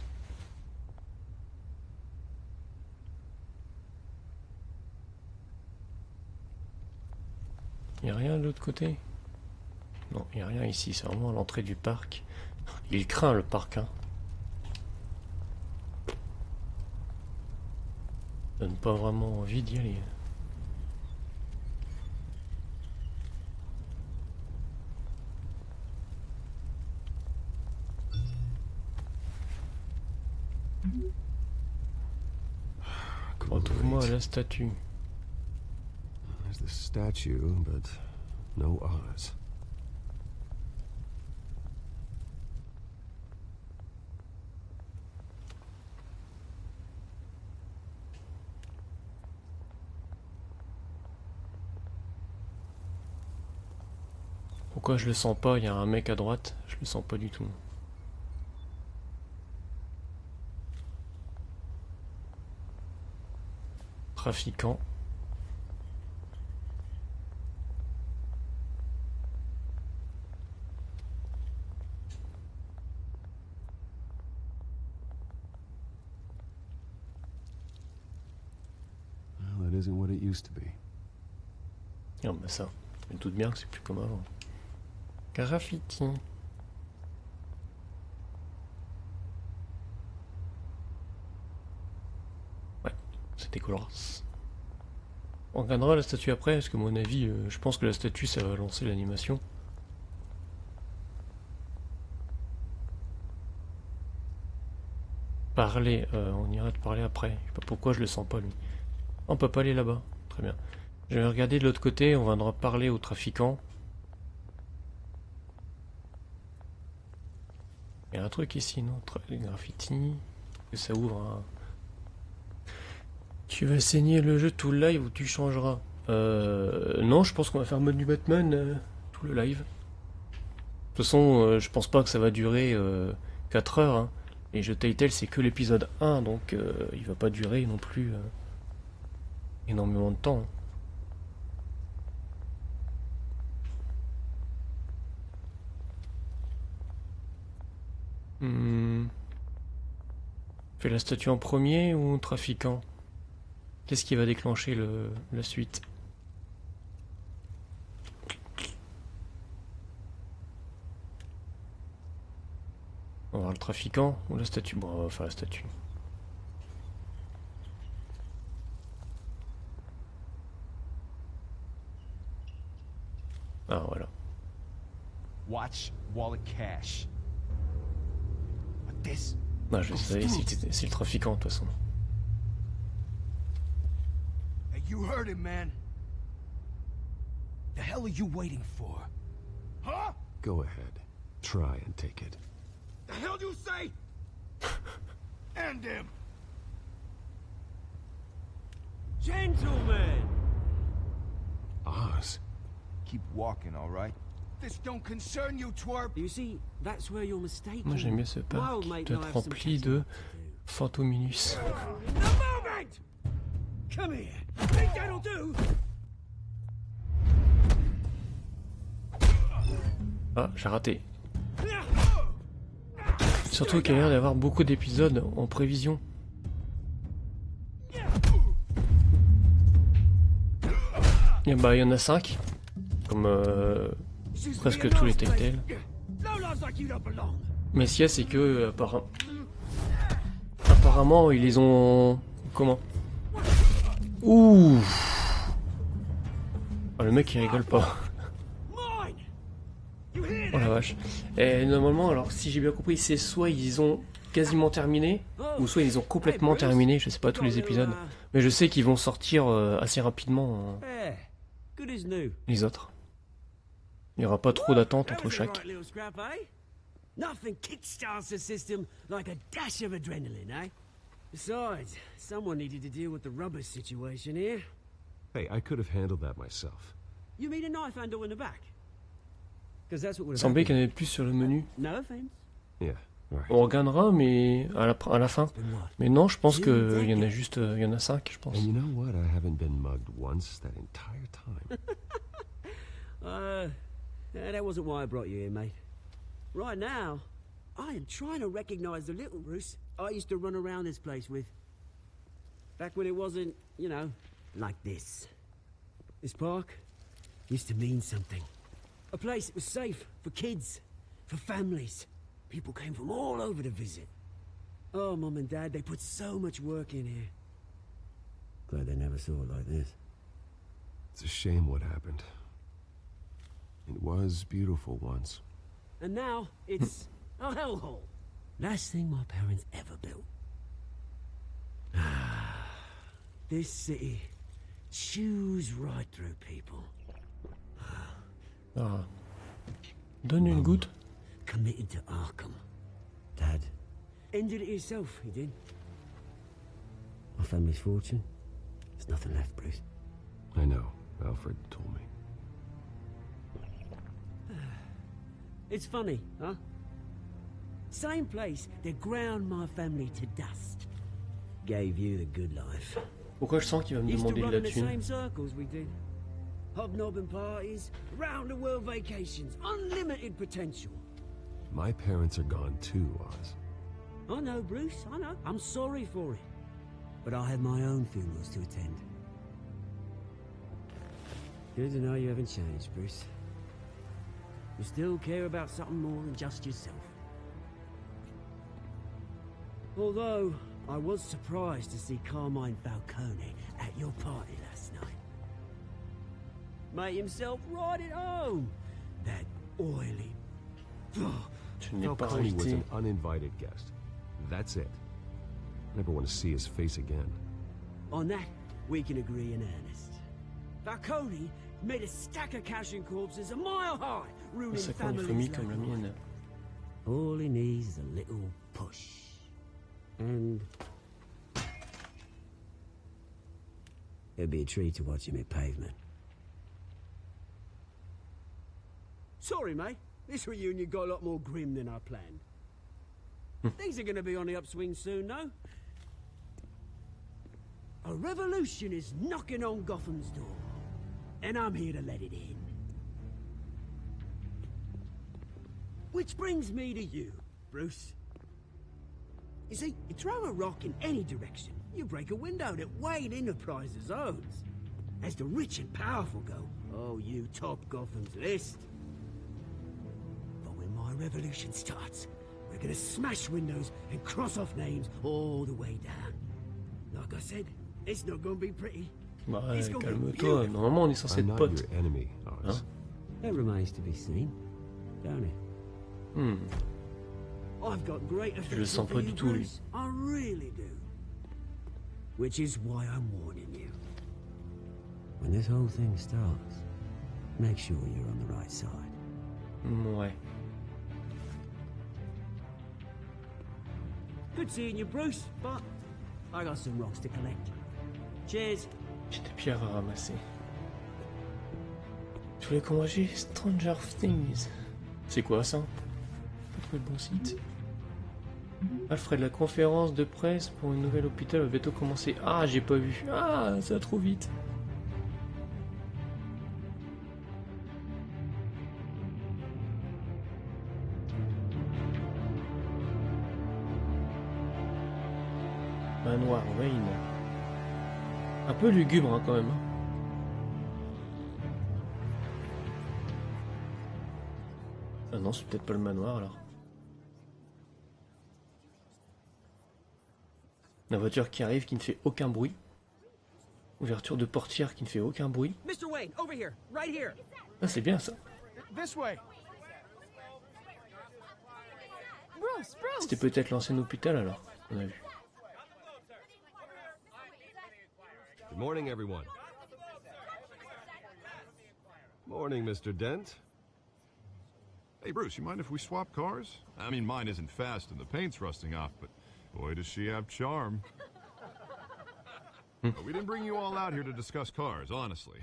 Il n'y a rien de l'autre côté? Non, il n'y a rien ici, c'est vraiment à l'entrée du parc. Il craint le parc, hein. Ça donne pas vraiment envie d'y aller. Retrouve-moi la statue. There's the statue, but no Oz. Pourquoi je le sens pas? Il y a un mec à droite, je le sens pas du tout. Trafiquant. Well, it isn't what it used to be. Ah bah ça, je me doute bien que c'est plus comme avant. Graffiti. Ouais, c'est dégueulasse. On regardera la statue après, parce que à mon avis, je pense que la statue, ça va lancer l'animation. Parler, on ira te parler après. Je sais pas pourquoi je le sens pas lui. On peut pas aller là-bas. Très bien. Je vais regarder de l'autre côté, on viendra parler aux trafiquants. Il y a un truc ici, non? Les graffitis. Que ça ouvre un... Tu vas saigner le jeu tout le live ou tu changeras? Non, je pense qu'on va faire mode du Batman tout le live. De toute façon, je pense pas que ça va durer 4 heures. Hein. Les jeux Telltale, c'est que l'épisode 1, donc il va pas durer non plus énormément de temps. Fais la statue en premier ou trafiquant? Qu'est-ce qui va déclencher la suite? On va voir le trafiquant ou la statue? Bon, on va faire la statue. Ah, voilà. Watch wallet cash. But this... Ah, je savais, c'est le trafiquant de toute façon. Hey, you heard him, man. The hell are you waiting for? Huh? Go ahead. Try and take it. The hell you say? End him. Gentlemen! Oz. Keep walking, all right? This don't concern you, twerp. You see, that's where you're mistaken. Moi j'aime bien ce parc, il doit être rempli de Fantominus. The moment! Come here. Think that'll do? Ah, j'ai raté. Surtout qu'il y a l'air d'avoir beaucoup d'épisodes en prévision. Et bah il y en a 5, comme presque tous les Telltale. Mais ce qu'il y a, c'est que apparemment ils les ont... Comment? Ouh. Oh, le mec il rigole pas. Oh la vache. Et normalement, alors si j'ai bien compris, c'est soit ils ont quasiment terminé, ou soit ils ont complètement terminé, je sais pas tous les épisodes. Mais je sais qu'ils vont sortir assez rapidement les autres. Il n'y aura pas trop d'attente entre chaque. Nothing kickstarts the system like a dash of adrenaline, eh? Besides, someone needed to deal with the rubber situation here. Hey, I could have handled that myself. You mean a knife handle in the back? Because that's what would Il have semblait qu'il happened. n'y en avait plus sur le menu. No offense. Yeah, right. On regardera, mais à la fin. Mais non, je pense qu'il y en a juste, il y en a 5, je pense. And you know what? I haven't been mugged once that entire time. That wasn't why I brought you here, mate. Right now, I am trying to recognize the little Bruce I used to run around this place with. Back when it wasn't, you know, like this. This park used to mean something. A place that was safe for kids, for families. People came from all over to visit. Oh, Mum and Dad, they put so much work in here. Glad they never saw it like this. It's a shame what happened. It was beautiful once. And now, it's a hellhole. Last thing my parents ever built. This city chews right through people. Ah. Donne une goutte. Committed to Arkham. Dad ended it himself, he did. My family's fortune. There's nothing left, Bruce. I know. Alfred told me. It's funny, huh? Same place that ground my family to dust. Gave you the good life. Pourquoi je sens qu'il va me Used to demander de run la in the thune? same circles we did. Hobnobbing parties, round the world vacations, unlimited potential. My parents are gone too, Oz. I know, Bruce, I know. I'm sorry for it. But I have my own funerals to attend. Good to know you haven't changed, Bruce. You still care about something more than just yourself. Although, I was surprised to see Carmine Falcone at your party last night. Made himself right at home. That oily... Tu n'es pas Falcone was invité. an uninvited guest. That's it. Never want to see his face again. On that, we can agree in earnest. Falcone made a stack of cash and corpses a mile high, ruining Ça quand une famille families comme la like mienne. mine. All he needs is a little push. And... it'd be a treat to watch him hit pavement. Sorry, mate. This reunion got a lot more grim than I planned. Things are gonna be on the upswing soon, no? A revolution is knocking on Gotham's door. And I'm here to let it in. Which brings me to you, Bruce. You see, you throw a rock in any direction, you break a window that Wayne Enterprises owns. As the rich and powerful go, oh, you top Gotham's list. But when my revolution starts, we're gonna smash windows and cross off names all the way down. Like I said, it's not gonna be pretty. Bah, It's gonna be calme-toi. beautiful. Normalement, on est censé I'm être not potes. your enemy, Oz. Hein? That remains to be seen, don't it? Hmm. I've got great Je le affection sens for pas you, du tout, lui. Bruce. I really do. Which is why I'm warning you. When this whole thing starts, make sure you're on the right side. Ouais. Good seeing you, Bruce, but I got some rocks to collect. Cheers. J'ai des pierres à ramasser. Je voulais convoquer Stranger Things. C'est quoi ça? Pas trouvé le bon site. Alfred, la conférence de presse pour une nouvelle hôpital va bientôt commencer. Ah, j'ai pas vu. Ah, ça va trop vite. Manoir Wayne. Un peu lugubre hein, quand même. Ah non, c'est peut-être pas le manoir alors. La voiture qui arrive qui ne fait aucun bruit. Ouverture de portière qui ne fait aucun bruit. Mr. Wayne, over here, right here. Ah, c'est bien ça. This way. Bruce, Bruce! C'était peut-être l'ancien hôpital alors, on a vu. Good morning, everyone. Morning, Mr. Dent. Hey, Bruce, you mind if we swap cars? I mean, mine isn't fast and the paint's rusting off, but boy, does she have charm. But we didn't bring you all out here to discuss cars, honestly.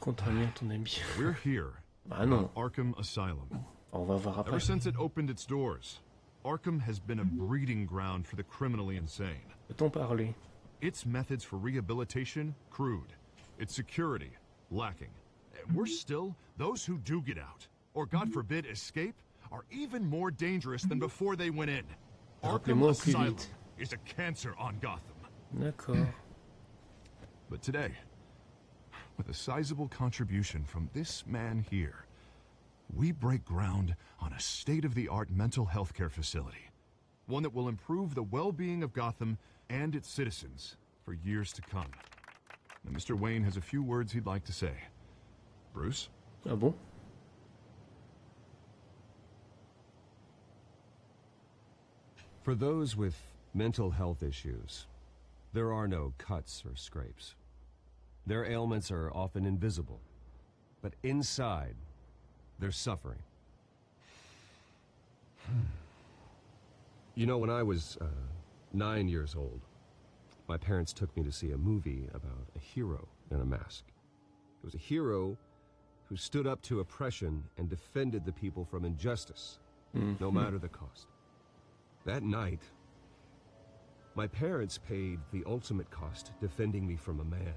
Contrairement ton ami. We're here Ah non. at Arkham Asylum. On va voir après. Ever since it opened its doors, Arkham has been a breeding ground for the criminally insane. Peut-on parler? Its methods for rehabilitation, crude. Its security, lacking. And worse still, those who do get out, or God forbid escape, are even more dangerous than before they went in. Arkham Rappelez-moi plus Asylum vite. is a cancer on Gotham. D'accord. But today, with a sizable contribution from this man here, we break ground on a state-of-the-art mental health care facility. One that will improve the well-being of Gotham and its citizens for years to come. Now, Mr. Wayne has a few words he'd like to say. Bruce? Ah bon? For those with mental health issues, there are no cuts or scrapes. Their ailments are often invisible, but inside, they're suffering. You know, when I was 9 years old, my parents took me to see a movie about a hero in a mask. It was a hero who stood up to oppression and defended the people from injustice, no matter the cost. That night, my parents paid the ultimate cost defending me from a man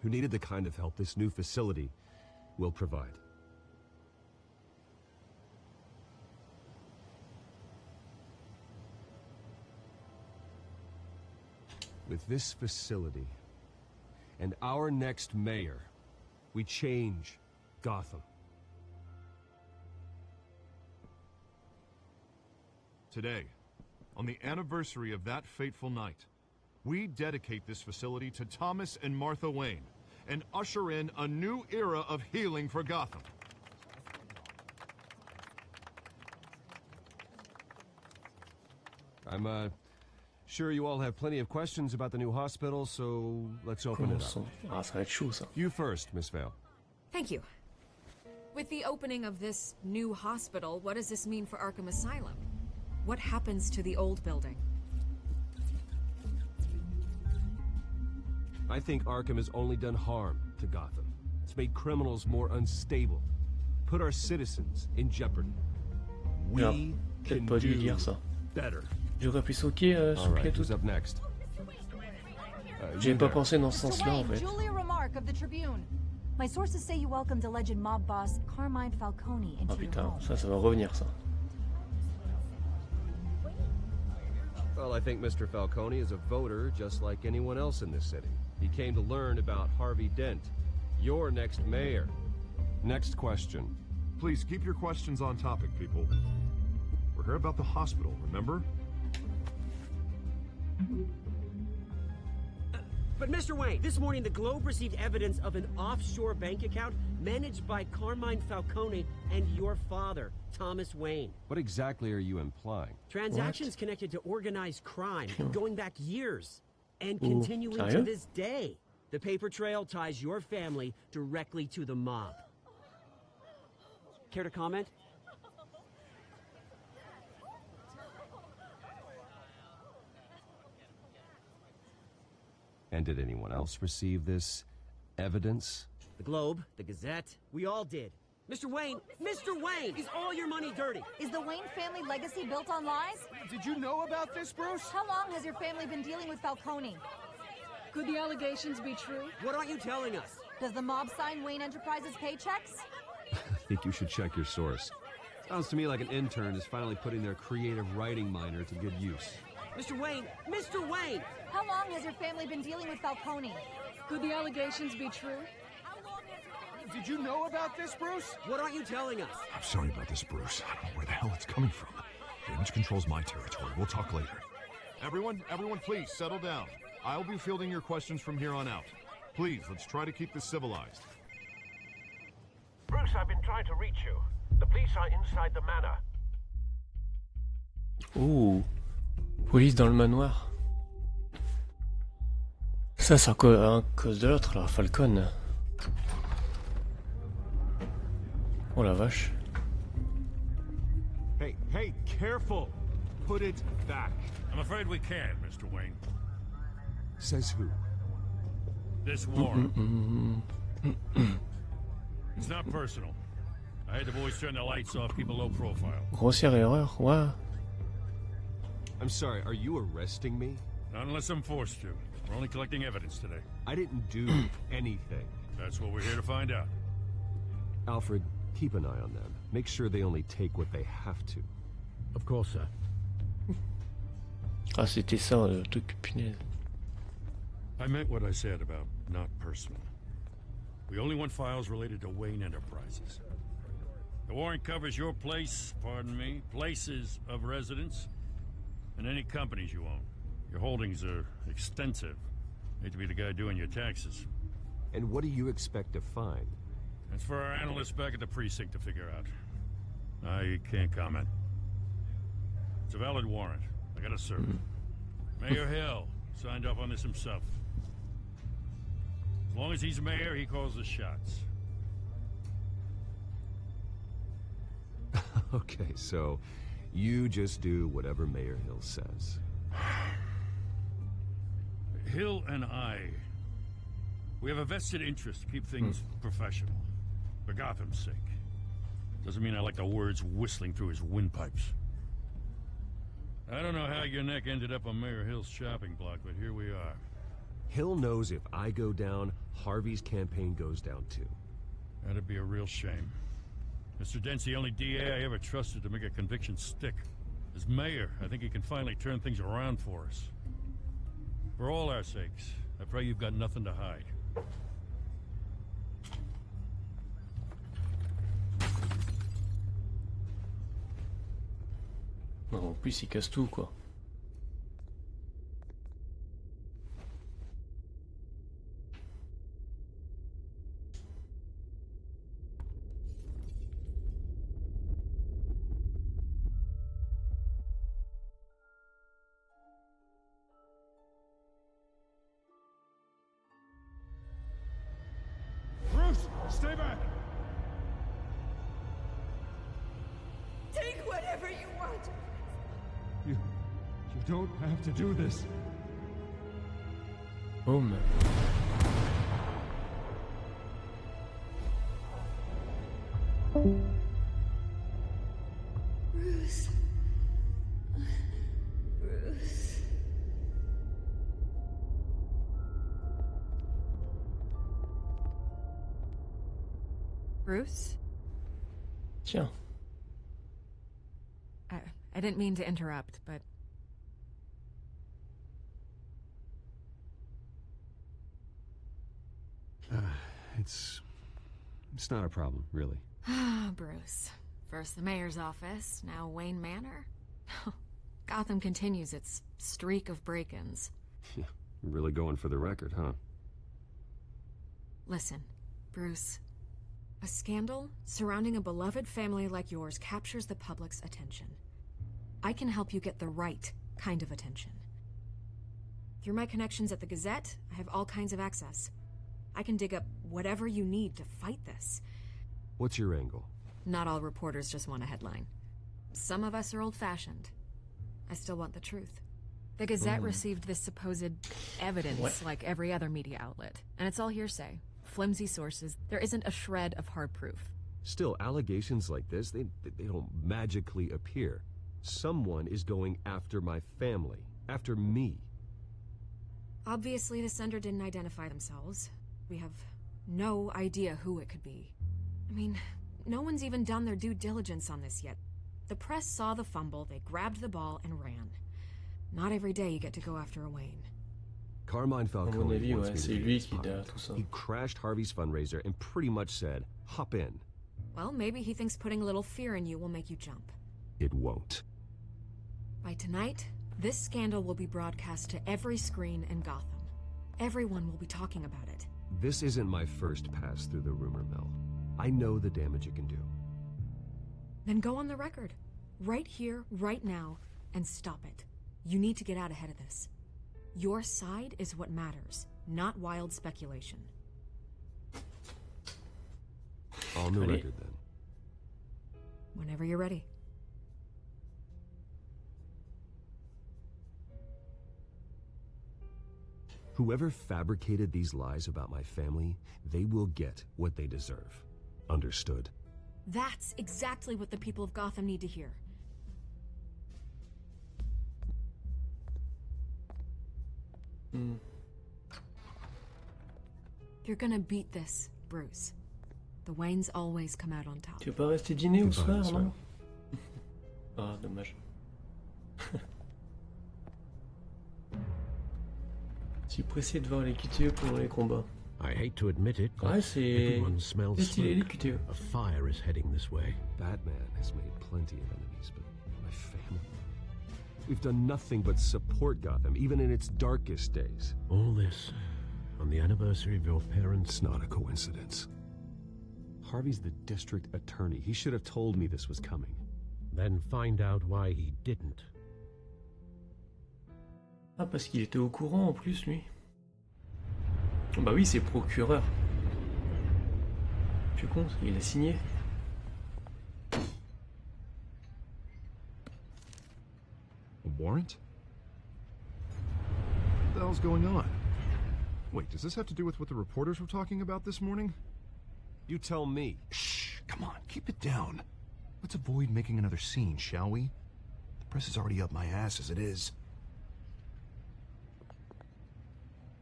who needed the kind of help this new facility will provide. With this facility and our next mayor, we change Gotham. Today, on the anniversary of that fateful night, we dedicate this facility to Thomas and Martha Wayne and usher in a new era of healing for Gotham. I'm sure you all have plenty of questions about the new hospital, so let's open it up. Ah, ça va être chaud ça. You first, Miss Vale. Thank you. With the opening of this new hospital, what does this mean for Arkham Asylum? What happens to the old building? I think Arkham has only done harm to Gotham. It's made criminals more unstable, put our citizens in jeopardy. We Peut-être pas dû dire ça. better. J'aurais pu sauter All right, who's up next? J'ai pas pensé dans ce sens-là en fait. Julia Remark of the Tribune. My sources say you welcomed alleged mob boss Carmine Falcone into Ah your putain, home. ça va revenir ça. Well, I think Mr. Falcone is a voter just like anyone else in this city. He came to learn about Harvey Dent, your next mayor. Next question. Please keep your questions on topic, people. We're here about the hospital, remember? But Mr. Wayne, this morning the Globe received evidence of an offshore bank account managed by Carmine Falcone and your father, Thomas Wayne. What exactly are you implying? Transactions connected to organized crime going back years and Ooh, continuing to sérieux? this day. The paper trail ties your family directly to the mob. Care to comment? And did anyone else receive this evidence? The Globe, the Gazette, we all did. Mr. Wayne, is all your money dirty? Is the Wayne family legacy built on lies? Did you know about this, Bruce? How long has your family been dealing with Falcone? Could the allegations be true? What aren't you telling us? Does the mob sign Wayne Enterprises paychecks? I think you should check your source. Sounds to me like an intern is finally putting their creative writing minor to good use. Mr. Wayne! How long has your family been dealing with Falcone? Could the allegations be true? Did you know about this, Bruce? What aren't you telling us? I'm sorry about this, Bruce. I don't know where the hell it's coming from. Damage control's my territory. We'll talk later. Everyone, please settle down. I'll be fielding your questions from here on out. Please, let's try to keep this civilized. Bruce, I've been trying to reach you. The police are inside the manor. Oh, police dans le manoir. Ça, c'est un cause de l'autre, là, Falcon. Oh la vache. Hey, careful! Put it back. I'm afraid we can't, Mr. Wayne. Says who? This war. It's not personal. I had the boys turn the lights off, keep a low profile. Grossière erreur, ouais. I'm sorry, are you arresting me? Not unless I'm forced to. We're only collecting evidence today. I didn't do anything. That's what we're here to find out. Alfred, keep an eye on them. Make sure they only take what they have to. Of course, sir. Ah, c'était ça, le truc, punaise. I meant what I said about not personal. We only want files related to Wayne Enterprises. The warrant covers your place, pardon me, places of residence, and any companies you own. Your holdings are extensive. Hate to be the guy doing your taxes. And what do you expect to find? That's for our analysts back at the precinct to figure out. I can't comment. It's a valid warrant. I gotta serve it. Mayor Hill signed off on this himself. As long as he's mayor, he calls the shots. Okay, so you just do whatever Mayor Hill says. Hill and we have a vested interest to keep things professional. For Gotham's sake. Doesn't mean I like the words whistling through his windpipes. I don't know how your neck ended up on Mayor Hill's shopping block, but here we are. Hill knows if I go down, Harvey's campaign goes down too. That'd be a real shame. Mr. Dent's the only DA I ever trusted to make a conviction stick. As mayor, I think he can finally turn things around for us. For all our sakes, I pray you've got nothing to hide. Non, en plus, il casse tout, quoi. Bruce, stay back! Take whatever you want. You don't have to do this. Boom. Bruce. Bruce. Bruce? Tiens. I didn't mean to interrupt, but... It's not a problem, really. Ah, Bruce. First the mayor's office, now Wayne Manor. Gotham continues its streak of break-ins. Yeah, really going for the record, huh? Listen, Bruce. A scandal surrounding a beloved family like yours captures the public's attention. I can help you get the right kind of attention. Through my connections at the Gazette, I have all kinds of access. I can dig up whatever you need to fight this. What's your angle? Not all reporters just want a headline. Some of us are old-fashioned. I still want the truth. The Gazette received this supposed evidence like every other media outlet, and it's all hearsay. Flimsy sources. There isn't a shred of hard proof. Still, allegations like this, they don't magically appear. Someone is going after my family, after me. Obviously, the sender didn't identify themselves. We have no idea who it could be. I mean, no one's even done their due diligence on this yet. The press saw the fumble, they grabbed the ball and ran. Not every day you get to go after a Wayne. Carmine Falcone avis, wants ouais, me c'est to be lui his qui puppet. a tout ça. He crashed Harvey's fundraiser and pretty much said, hop in. Well, maybe he thinks putting a little fear in you will make you jump. It won't. By tonight, this scandal will be broadcast to every screen in Gotham. Everyone will be talking about it. This isn't my first pass through the rumor mill. I know the damage it can do. Then go on the record. Right here, right now, and stop it. You need to get out ahead of this. Your side is what matters, not wild speculation. On the record, then. Whenever you're ready. Whoever fabricated these lies about my family, they will get what they deserve. Understood? That's exactly what the people of Gotham need to hear. You're gonna beat this, Bruce. The Waynes always come out on top. Tu veux pas rester dîner au soir, non? Ah, dommage. Je suis pressé de voir les QTE pendant les combats. I hate to admit it, but everyone smells stylé, les smoke. QTE. A fire is heading this way. Batman has made plenty of enemies, but my family... We've done nothing but support Gotham, even in its darkest days. All this on the anniversary of your parents' It's not a coincidence. Harvey's the district attorney. He should have told me this was coming. Then find out why he didn't. Ah, parce qu'il était au courant en plus, lui. Bah oui, c'est procureur. Je suis con, il a signé. A warrant? What the hell's going on? Wait, does this have to do with what the reporters were talking about this morning? You tell me. Shh, come on, keep it down. Let's avoid making another scene, shall we? The press is already up my ass as it is.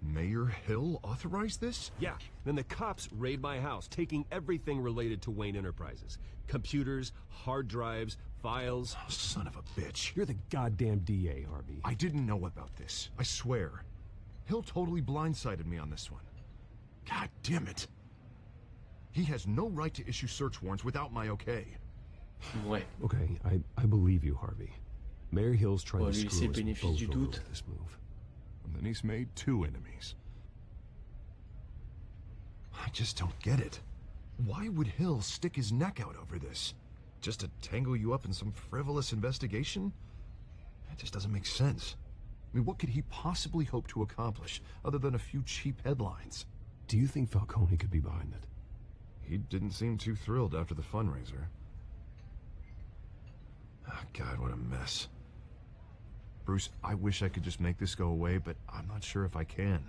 Mayor Hill authorized this? Yeah, then the cops raid my house, taking everything related to Wayne Enterprises. Computers, hard drives, files. Oh, son of a bitch. You're the goddamn DA, Harvey. I didn't know about this, I swear. Hill totally blindsided me on this one. God damn it. He has no right to issue search warrants without my okay. Ouais. Okay, I believe you, Harvey. Mayor Hill's trying to Lui screw laisser us bénéfice both du over doute. with this move. And then he's made 2 enemies. I just don't get it. Why would Hill stick his neck out over this? Just to tangle you up in some frivolous investigation? That just doesn't make sense. I mean, what could he possibly hope to accomplish other than a few cheap headlines? Do you think Falcone could be behind it? He didn't seem too thrilled after the fundraiser. Oh, God, what a mess. Bruce, I wish I could just make this go away, but I'm not sure if I can.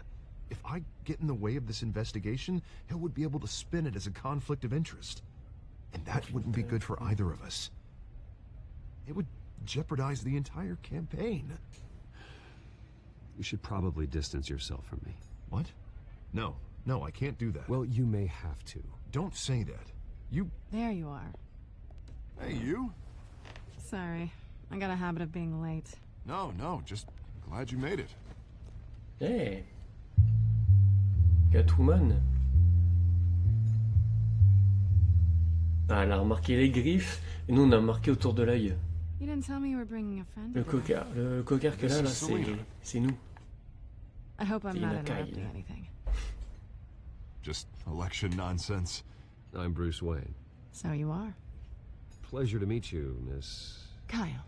If I get in the way of this investigation, Hill would be able to spin it as a conflict of interest. And that wouldn't be good for either of us. It would jeopardize the entire campaign. You should probably distance yourself from me. What? No, I can't do that. Well, you may have to. Don't say that. You... There you are. Hey, you? Sorry. I got a habit of being late. No, just glad you made it. Hey. Catwoman. Ah, elle a remarqué les griffes, et nous on a remarqué autour de l'œil. You didn't tell me you were bringing a friend. Le cocard qu'elle a là, c'est nous. I hope I'm C'est not une caille. interrupting anything. Just election nonsense. I'm Bruce Wayne. So you are. Pleasure to meet you, Miss... Kyle.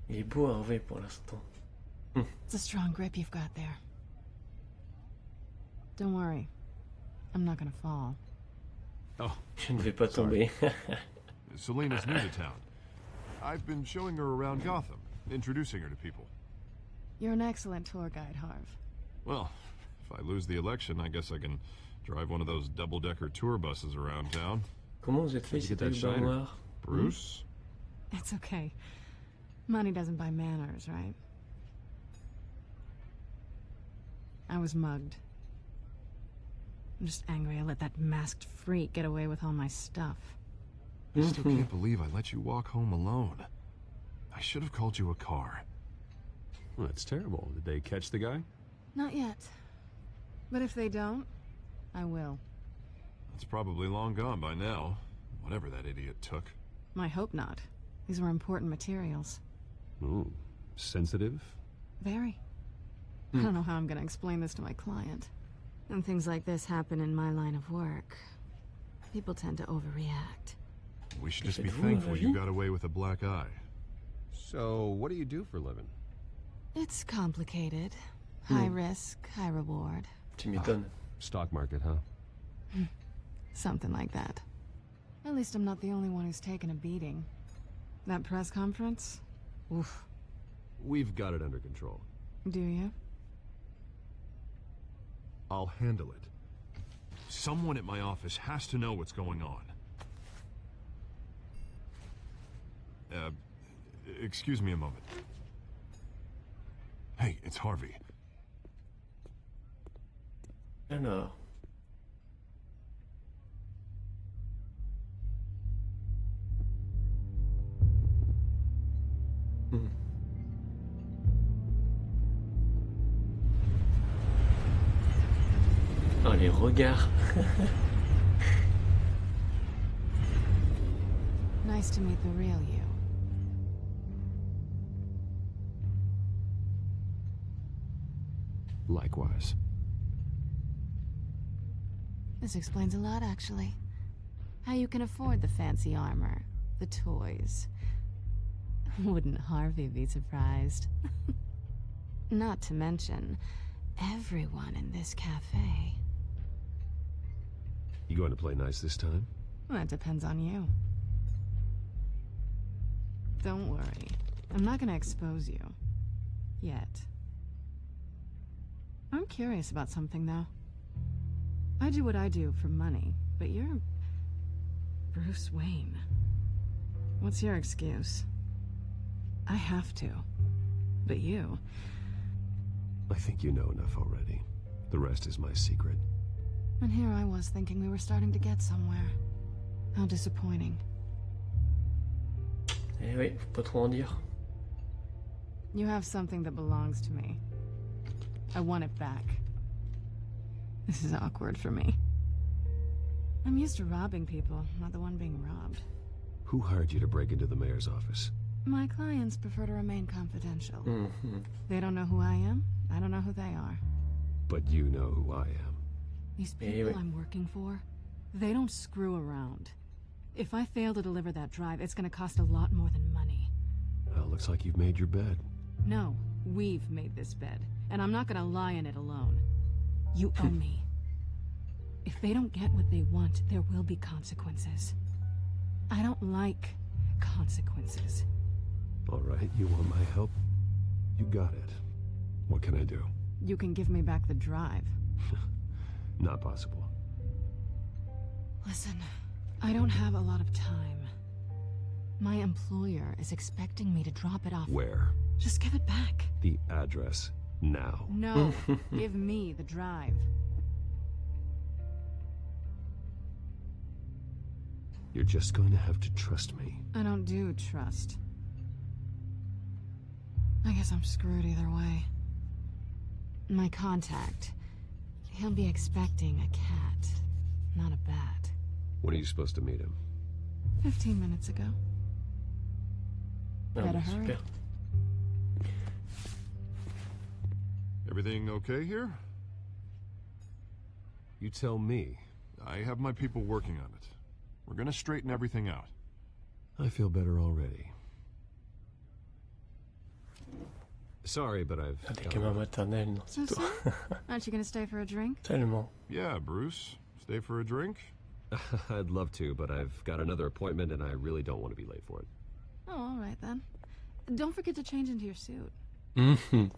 Il est beau Harvey pour l'instant. It's a strong grip you've got there. Don't worry. I'm not gonna fall. Oh, Je ne vais pas tomber. Selena's new to town. I've been showing her around Gotham. introducing her to people. You're an excellent tour guide, Harv. Well, if I lose the election, I guess I can drive one of those double-decker tour buses around town. Comment vous êtes fait si c'était le bar noir? Bruce? It's okay. Money doesn't buy manners, right? I was mugged. I'm just angry I let that masked freak get away with all my stuff. I still can't believe I let you walk home alone. I should have called you a car. Well, that's terrible. Did they catch the guy? Not yet. But if they don't, I will. It's probably long gone by now. Whatever that idiot took. I hope not. These were important materials. Ooh, sensitive? Very. I don't know how I'm gonna explain this to my client. When things like this happen in my line of work, people tend to overreact. We should just be thankful you got away with a black eye. So, what do you do for a living? It's complicated. High risk, high reward. Tu m'étonnes. Stock market, huh? Something like that. At least I'm not the only one who's taken a beating. That press conference? Oof. We've got it under control. Do you? I'll handle it. Someone at my office has to know what's going on. Excuse me a moment. Hey, it's Harvey. Alors. Oh, les regards. Nice to meet the real you. Likewise. This explains a lot, actually. How you can afford the fancy armor, the toys. Wouldn't Harvey be surprised? Not to mention, everyone in this cafe. You going to play nice this time? That depends on you. Don't worry. I'm not gonna expose you. Yet. I'm curious about something, though. I do what I do for money, but you're... Bruce Wayne. What's your excuse? I have to. But you... I think you know enough already. The rest is my secret. And here I was thinking we were starting to get somewhere. How disappointing. Eh oui, faut pas trop en dire. You have something that belongs to me. I want it back. This is awkward for me. I'm used to robbing people, not the one being robbed. Who hired you to break into the mayor's office? My clients prefer to remain confidential. They don't know who I am. I don't know who they are. But you know who I am. These people I'm working for, they don't screw around. If I fail to deliver that drive, it's gonna cost a lot more than money. Well, looks like you've made your bed. No, we've made this bed, and I'm not gonna lie in it alone. You owe me. If they don't get what they want, there will be consequences. I don't like consequences. All right, you want my help? You got it. What can I do? You can give me back the drive. Not possible. Listen, I don't have a lot of time. My employer is expecting me to drop it off. Where? Just give it back. The address, now. No, give me the drive. You're just going to have to trust me. I don't do trust. I guess I'm screwed either way. My contact, he'll be expecting a cat, not a bat. When are you supposed to meet him? 15 minutes ago. Better hurry. Super. Everything okay here? You tell me. I have my people working on it. We're gonna straighten everything out. I feel better already. Sorry, but I've... Des gamins maternels, non, c'est toi. Aren't you gonna stay for a drink? Tellement. Yeah, Bruce. Stay for a drink? I'd love to, but I've got another appointment and I really don't want to be late for it. Oh, all right then. Don't forget to change into your suit. Mhm.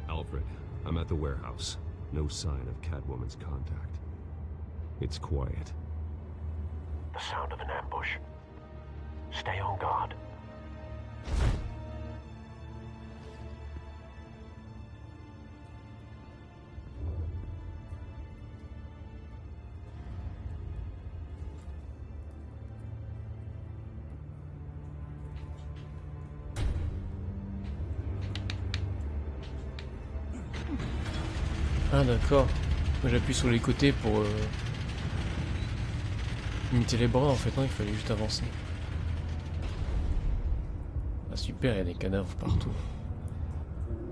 Alfred, I'm at the warehouse. No sign of Catwoman's contact. It's quiet. The sound of an ambush. Stay on guard. Ah d'accord. Moi j'appuie sur les côtés pour imiter les bras en fait, non il fallait juste avancer. Ah super, il y a des cadavres partout.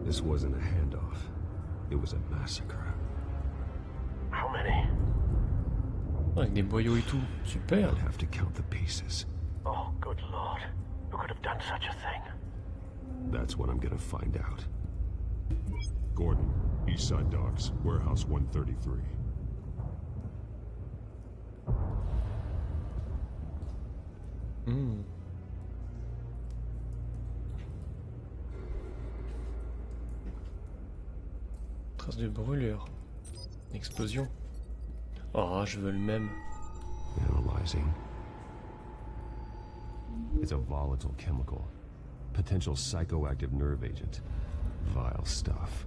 This wasn't a handoff. It was a massacre. How many? Avec des boyaux et tout, super. I'd have to count the pieces. Oh, good lord. Who could have done such a thing? That's what I'm gonna find out. Gordon, Eastside Docks, Warehouse 133. Hmm. Trace de brûlure. Explosion. Oh, je veux le même. Analyzing. It's a volatile chemical. Potential psychoactive nerve agent. Vile stuff.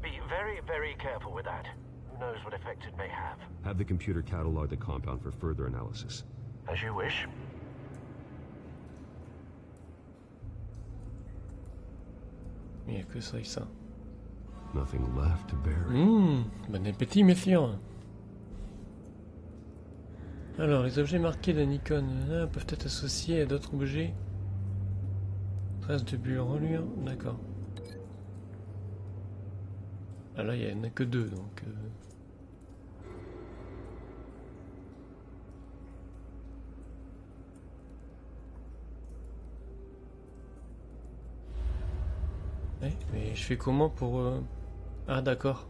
Be very, very careful with that. Who knows what effect it may have. Have the computer catalog the compound for further analysis. As you wish. Il n'y a que ça et ça. Nothing left to bury. Bon appétit, messieurs. Alors, les objets marqués de Nikon peuvent être associés à d'autres objets. Traces de bulles reliures, d'accord. Ah là, il n'y en a que deux, donc... Ouais, mais je fais comment pour... Ah d'accord.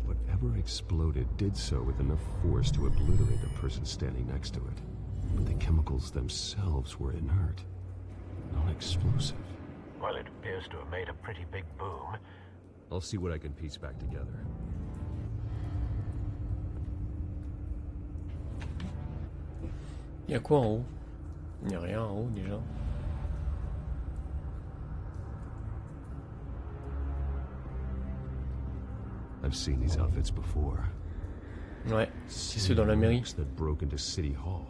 Whatever exploded did so with enough force to obliterate the person standing next to it. But the chemicals themselves were inert, non-explosive. Well, it appears to have made a pretty big boom. I'll see what I can piece back together. Il y a quoi en haut? Il n'y a rien en haut déjà. I've seen these outfits before. Ouais, c'est ceux dans la mairie. That broke into City Hall.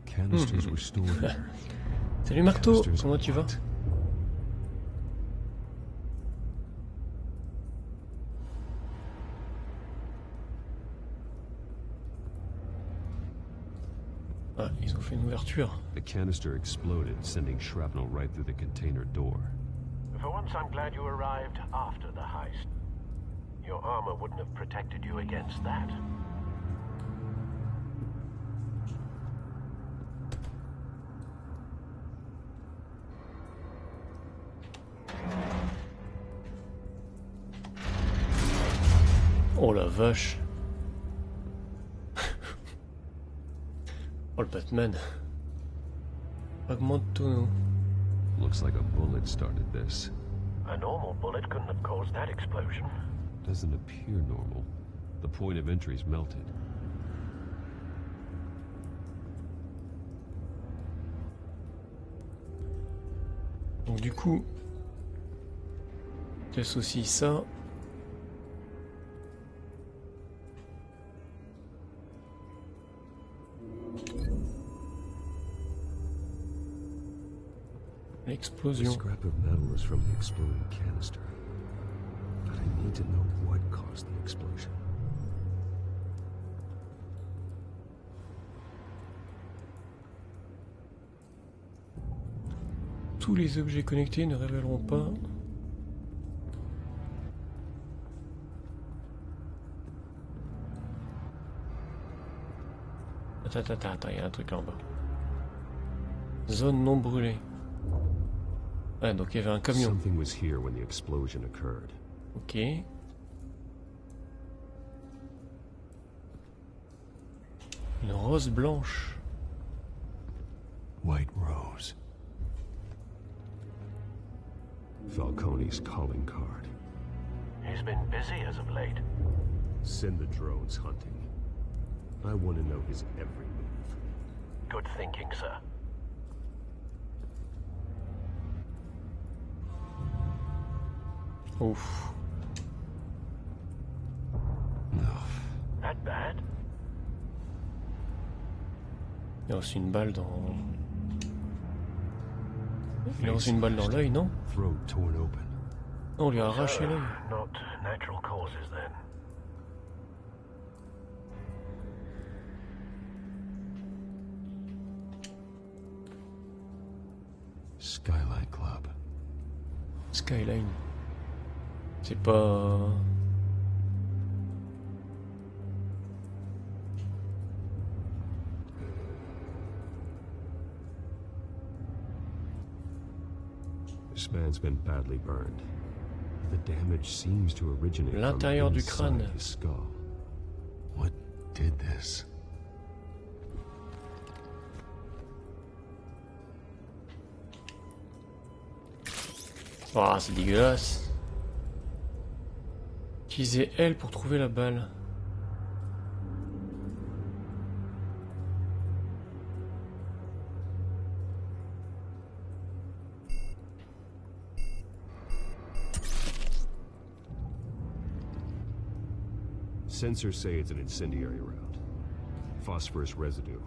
Canisters were stored here. Salut Marteau, comment tu vas? Ah, ils ont fait une ouverture. The canister exploded, sending shrapnel right through the container door. For once, I'm glad you arrived after the heist. Your armor wouldn't have protected you against that. Oh la vache. Oh le Batman. Augmente tonneau. Looks like a bullet started this. A normal bullet couldn't have caused that explosion. Doesn't appear normal. The point of entry's melted. Donc du coup, j'associe ça. L'explosion. The scrap of metal is from the exploding canister. But I need to know what caused the explosion. Tous les objets connectés ne révéleront pas. Attends, il y a un truc là en bas. Zone non brûlée. Ouais, donc il y avait un camion. Something was here when the explosion occurred. Ok. Une rose blanche. White rose. Falcone's calling card. He's been busy as of late. Send the drones hunting. I want to know his every move. Good thinking, sir. Ouf. That bad? Il a reçu une balle dans... Il a reçu une balle dans l'œil, non? Throat torn open. Non, on lui a arraché l'œil. Not natural causes then. Skylight Club. Skyline. C'est pas... This man's been badly burned. The damage seems to originate from l'intérieur du inside crâne. his skull. What did this? Oh, c'est dégueulasse. Utilisez L pour trouver la balle. Sensors say it's an incendiary round. Phosphorus residue.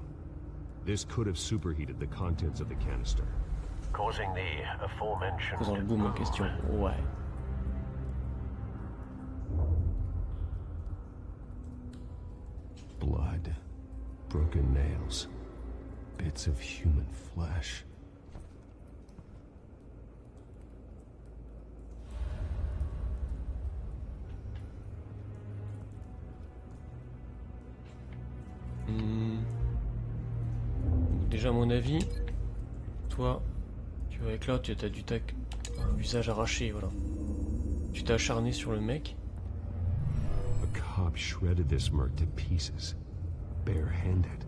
This could have superheated the contents of the canister. Causing the aforementioned... Causant le boom en question. Ouais. Blood. Broken nails. Bits of human flesh. Déjà à mon avis, toi, tu vas avec là, tu as du tac, un visage arraché, voilà. Tu t'es acharné sur le mec. A cop shredded this merc to pieces, barehanded.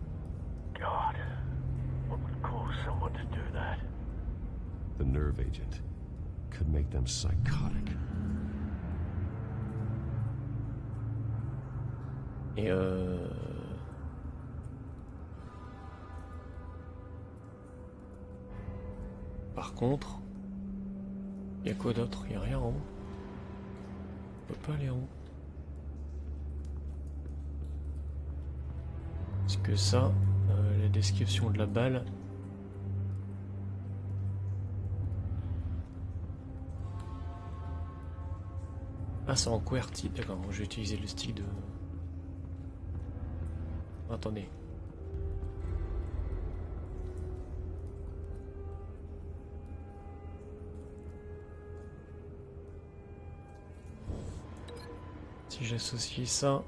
God, what would cause someone to do that? The nerve agent could make them psychotic. Et par contre, il y a quoi d'autre? Il n'y a rien en haut. On peut pas aller en haut. Parce que ça, la description de la balle. Ah, c'est en QWERTY. D'accord, je vais utiliser le stick de... Attendez. Si j'associe ça...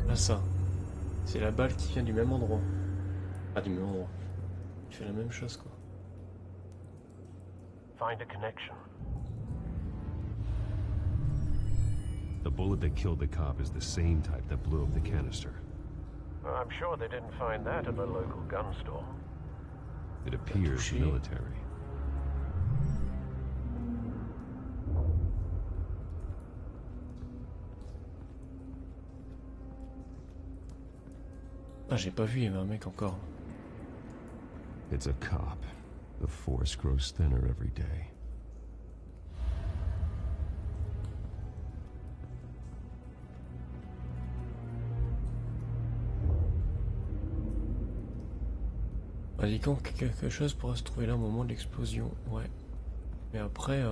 à ça. C'est la balle qui vient du même endroit. Ah, du même endroit. Il fait la même chose, quoi. Find a connection. The bullet that killed the cop is the same type that blew up the canister. I'm sure they didn't find that at a local gun store. It appears military. Ah, j'ai pas vu, il y avait un mec encore. It's a cop. The force grows thinner every day. Indiquant que quelque chose pourra se trouver là au moment de l'explosion. Ouais. Mais après...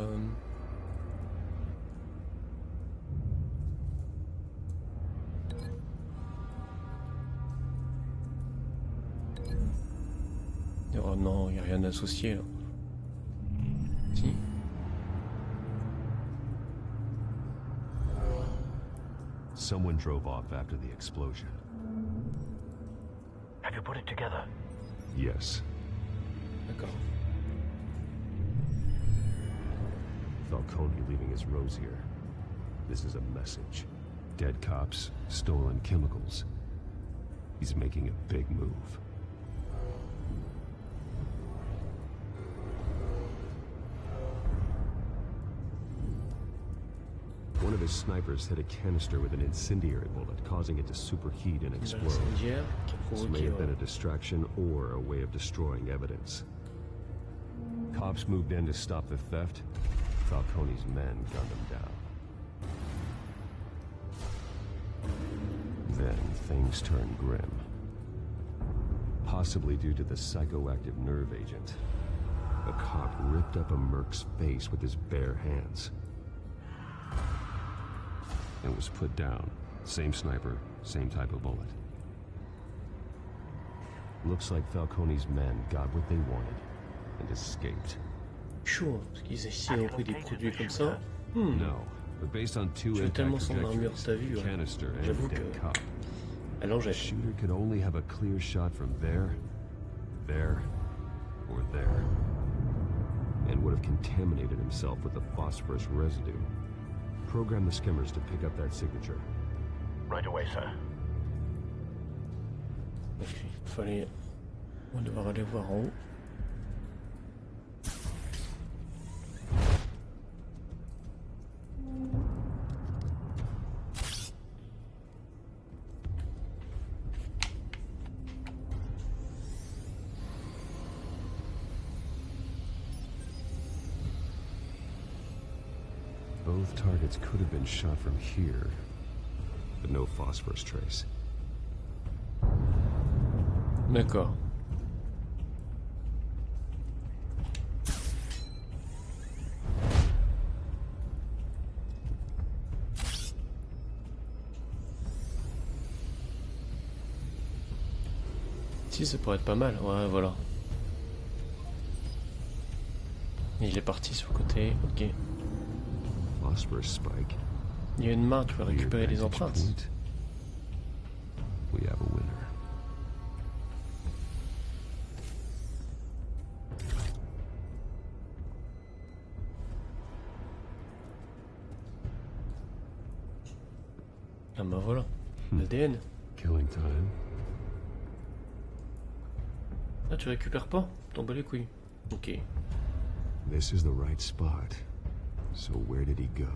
Oh non, il n'y a rien d'associé là. Si. Someone drove off after the explosion. Have you put it together? Yes. D'accord. Falcone leaving his rose here. This is a message. Dead cops, stolen chemicals. He's making a big move. One of his snipers hit a canister with an incendiary bullet, causing it to superheat and explode. This may have been a distraction or a way of destroying evidence. Cops moved in to stop the theft. Falcone's men gunned him down. Then things turned grim. Possibly due to the psychoactive nerve agent. A cop ripped up a merc's face with his bare hands. And was put down. Same sniper, same type of bullet. Looks like Falcone's men got what they wanted and escaped. Chaud, parce qu'ils ont pris des produits comme ça. No, but based on two impact tellement son armure, trajectories, t'as vu, the ouais. canister and J'avoue the dead que- cop. Alors The shooter could only have a clear shot from there, or there, and would have contaminated himself with the phosphorus residue. Program the skimmers to pick up that signature. Right away, sir. Ok, fallait... On va devoir aller voir en haut. Both targets could have been shot from here, but no phosphorus trace. D'accord. Si, ça pourrait être pas mal. Ouais, voilà. Et il est parti sur le côté. Ok. Phosphorus spike. Il y a une main, tu peux récupérer les empreintes. We have a winner. Ah bah voilà. L'ADN. Killing time. Ah, tu récupères pas? T'en bats les couilles. Ok. This is the right spot. So where did he go?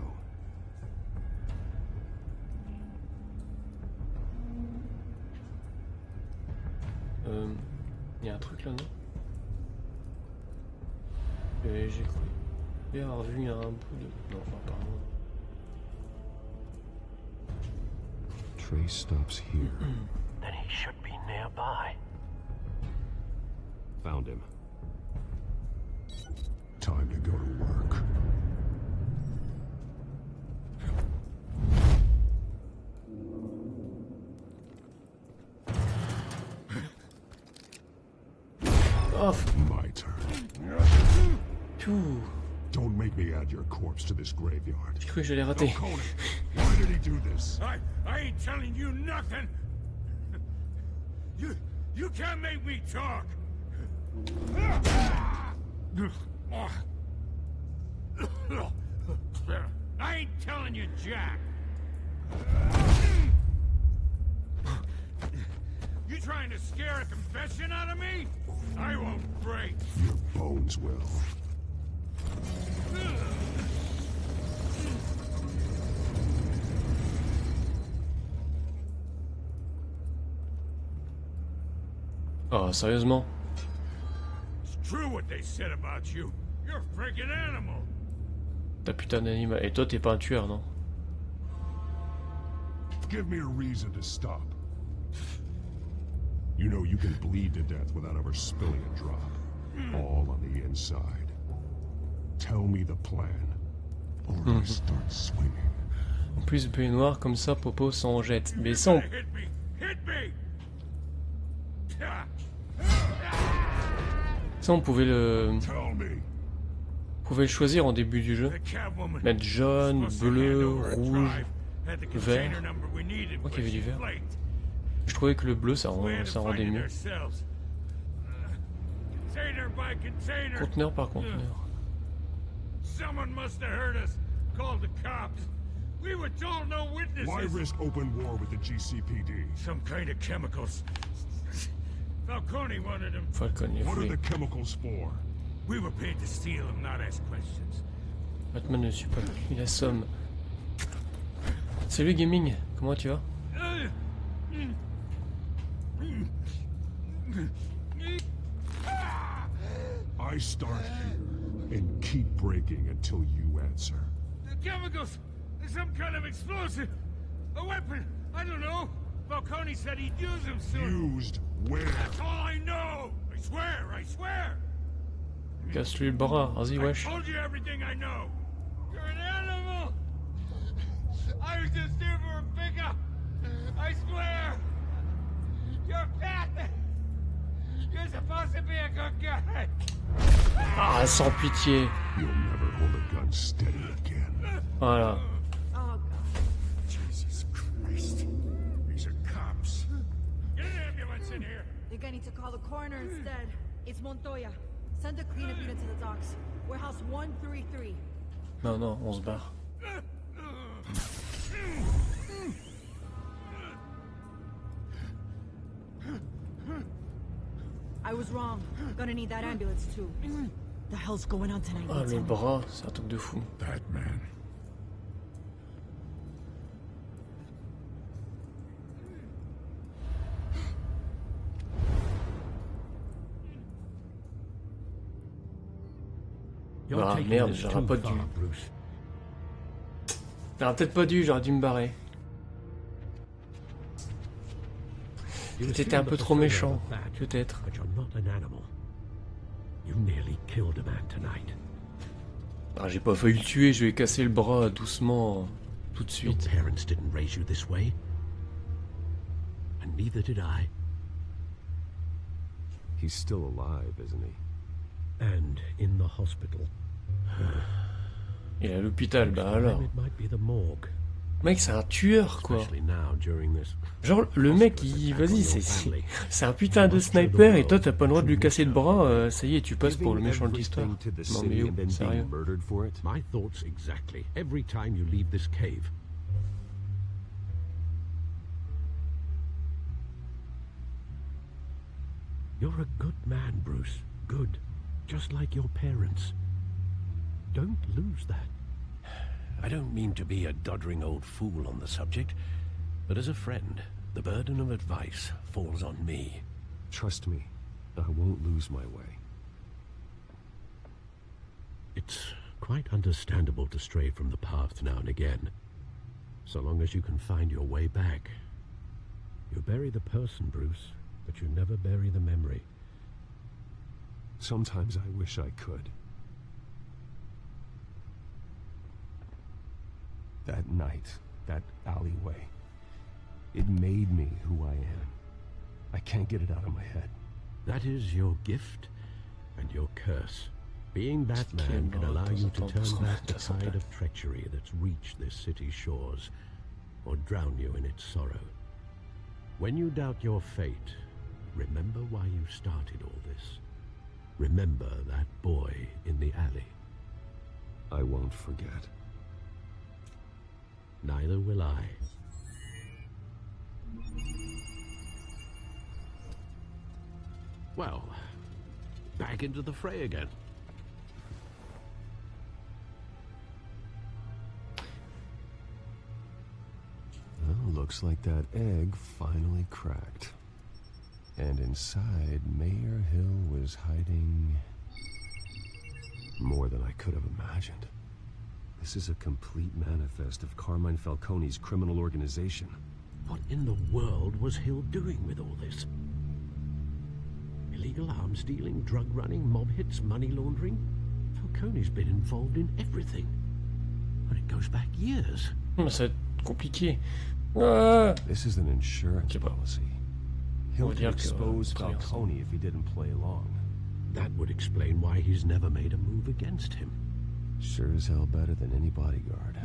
Il y a un truc là, non? J'ai cru avoir vu un bout de... Non, apparemment. Trace stops here. Then he should be nearby. Found him. Time to go to work. Off. My turn. Phew. Don't make me add your corpse to this graveyard. J'ai cru que j'allais rater. Conan, why did he do this? I ain't telling you nothing. You can't make me talk. I ain't telling you, Jack. You trying to scare a confession out of me? I won't break. Your bones will. Oh, sérieusement? It's true what they said about you. You're a freaking animal. Ta putain d'animal. Et toi, t'es pas un tueur, non? Give me a reason to stop. You know you can bleed to death without ever spilling a drop. All on the inside. Tell me the plan, or I start swinging. En plus, bleu noir comme ça, Popo s'en jette. Mais sans... Hit me! Hit me! Ça, on pouvait le choisir en début du jeu. Mettre jaune, bleu, rouge, vert. Je crois qu'il y avait du vert. Je trouvais que le bleu, ça rendait mieux. Conteneur par conteneur. Someone must have heard us. Called the cops. We were told no witnesses. Why risk open war with the GCPD? Some kind of chemicals. Falcone wanted them. Falcone What are voulait. the chemicals for? We were paid to steal them, not ask questions. Batman ne suit pas la somme. Salut Gaming, comment tu vas? I start here and keep breaking until you answer. The chemicals! Some kind of explosive! A weapon! I don't know! Falcone said he'd use them soon! Used where? That's all I know! I swear! I swear! Casse-lui le bras, vas-y wesh. I told you everything I know! You're an animal! I was just here for a pickup! I swear! You're fat! You're supposed to be a good guy! Ah, sans pitié. You'll never hold a gun steady again. Voilà. Oh, Jesus Christ. These are cops. Get an ambulance in here! Think I need to call the coroner instead. It's Montoya. Send a cleanup unit to the docks. Warehouse 133. Non, non, on se barre. I was wrong. Gonna need that ambulance too. The hell's going on tonight? Ah, le bras, c'est un truc de fou. Batman. Ah merde, j'aurais pas dû. J'aurais peut-être pas dû, j'aurais dû me barrer. T'étais un peu trop méchant, peut-être. Ah, j'ai pas failli le tuer, je vais casser le bras doucement, tout de suite. Your parents didn't raise you this way. And neither did I. He's still alive, isn't he? And in the hospital. Il est à l'hôpital, bah alors. It might be the morgue. Mec, c'est un tueur, quoi. Especially now during this. Genre, le mec, vas-y, c'est un putain de sniper et toi, t'as pas le droit de lui casser le bras, ça y est, tu passes pour le méchant de l'histoire. Non mais yo, sérieux. My thoughts exactly. Every time you leave this cave. You're a good man, Bruce. Good. Just like your parents. Don't lose that. I don't mean to be a doddering old fool on the subject, but as a friend, the burden of advice falls on me. Trust me, I won't lose my way. It's quite understandable to stray from the path now and again, so long as you can find your way back. You bury the person, Bruce, but you never bury the memory. Sometimes I wish I could. That night, that alleyway, it made me who I am. I can't get it out of my head. That is your gift and your curse. Being Batman can allow you to turn back the tide of treachery that's reached this city's shores, or drown you in its sorrow. When you doubt your fate, remember why you started all this. Remember that boy in the alley. I won't forget. Neither will I. Well, back into the fray again. Well, looks like that egg finally cracked. And inside, Mayor Hill was hiding more than I could have imagined. This is a complete manifest of Carmine Falcone's criminal organization. What in the world was Hill doing with all this? Illegal arms dealing, drug running, mob hits, money laundering? Falcone's been involved in everything. And it goes back years. C'est compliqué. Ah. This is an insurance policy. He'll expose Falcone if he didn't play along. That would explain why he's never made a move against him. Sure as hell better than any bodyguard.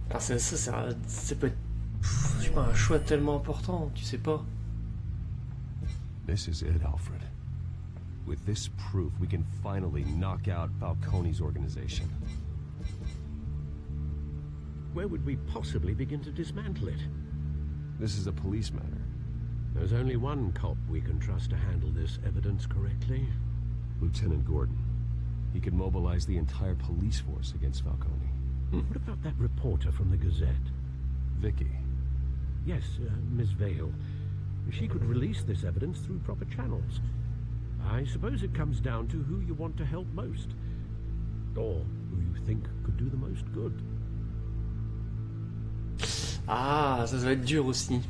Alors ça peut être je sais pas, un choix tellement important, tu sais pas. This is it, Alfred. With this proof, we can finally knock out Falcone's organization. Where would we possibly begin to dismantle it? This is a police matter. There's only one cop we can trust to handle this evidence correctly. Lieutenant Gordon. He could mobilize the entire police force against Falcone. What about that reporter from the Gazette? Vicky. Yes, Miss Vale. She could release this evidence through proper channels. I suppose it comes down to who you want to help most. Or who you think could do the most good. Ah, ça va être dur aussi.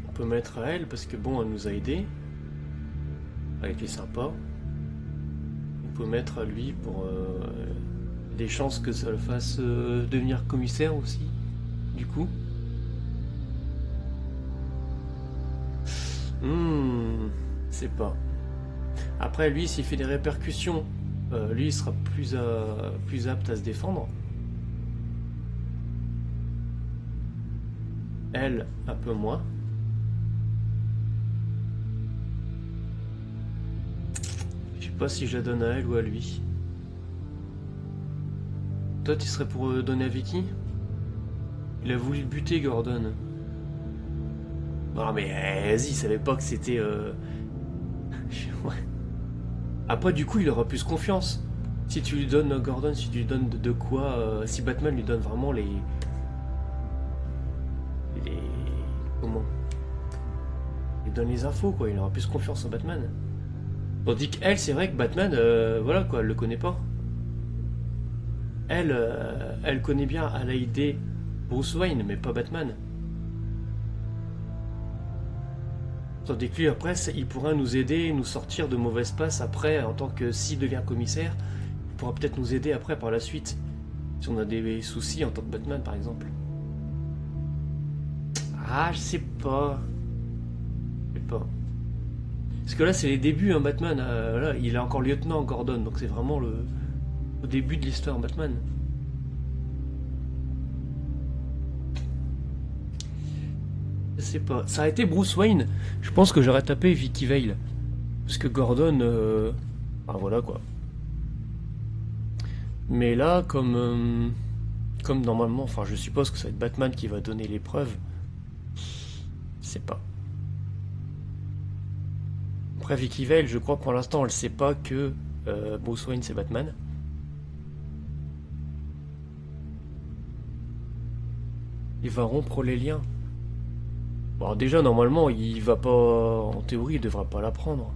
On peut mettre à elle parce que bon, elle nous a aidés. Elle était sympa. On peut mettre à lui pour des chances que ça le fasse devenir commissaire aussi, du coup. C'est pas. Après, lui, s'il fait des répercussions, lui, il sera plus apte à se défendre. Elle, un peu moins. Je sais pas si je la donne à elle ou à lui. Toi, tu serais pour donner à Vicky? Il a voulu le buter, Gordon. Non mais vas-y, il savait pas que c'était... Ouais. Après, du coup, il aura plus confiance. Si tu lui donnes Gordon, si tu lui donnes de quoi... si Batman lui donne vraiment les... Comment? Il lui donne les infos, quoi. Il aura plus confiance en Batman. Tandis qu'elle, c'est vrai que Batman, voilà, quoi, elle le connaît pas. Elle connaît bien, elle a aidé Bruce Wayne, mais pas Batman. Tandis que lui, après, il pourra nous aider, nous sortir de mauvaises passes après, en tant que s'il devient commissaire, il pourra peut-être nous aider après par la suite, si on a des soucis en tant que Batman, par exemple. Ah, je sais pas. Je sais pas. Parce que là, c'est les débuts, hein, Batman. Là, il est encore lieutenant, Gordon, donc c'est vraiment au début de l'histoire Batman. Je sais pas. Ça a été Bruce Wayne. Je pense que j'aurais tapé Vicky Vale. Parce que Gordon... Ah voilà quoi. Mais là, comme normalement... Enfin, je suppose que ça va être Batman qui va donner les preuves. Je sais pas. Après, Vicky Vale, je crois pour l'instant, elle sait pas que Bruce Wayne c'est Batman. Il va rompre les liens. Bon, déjà, normalement, il va pas... En théorie, il devra pas l'apprendre.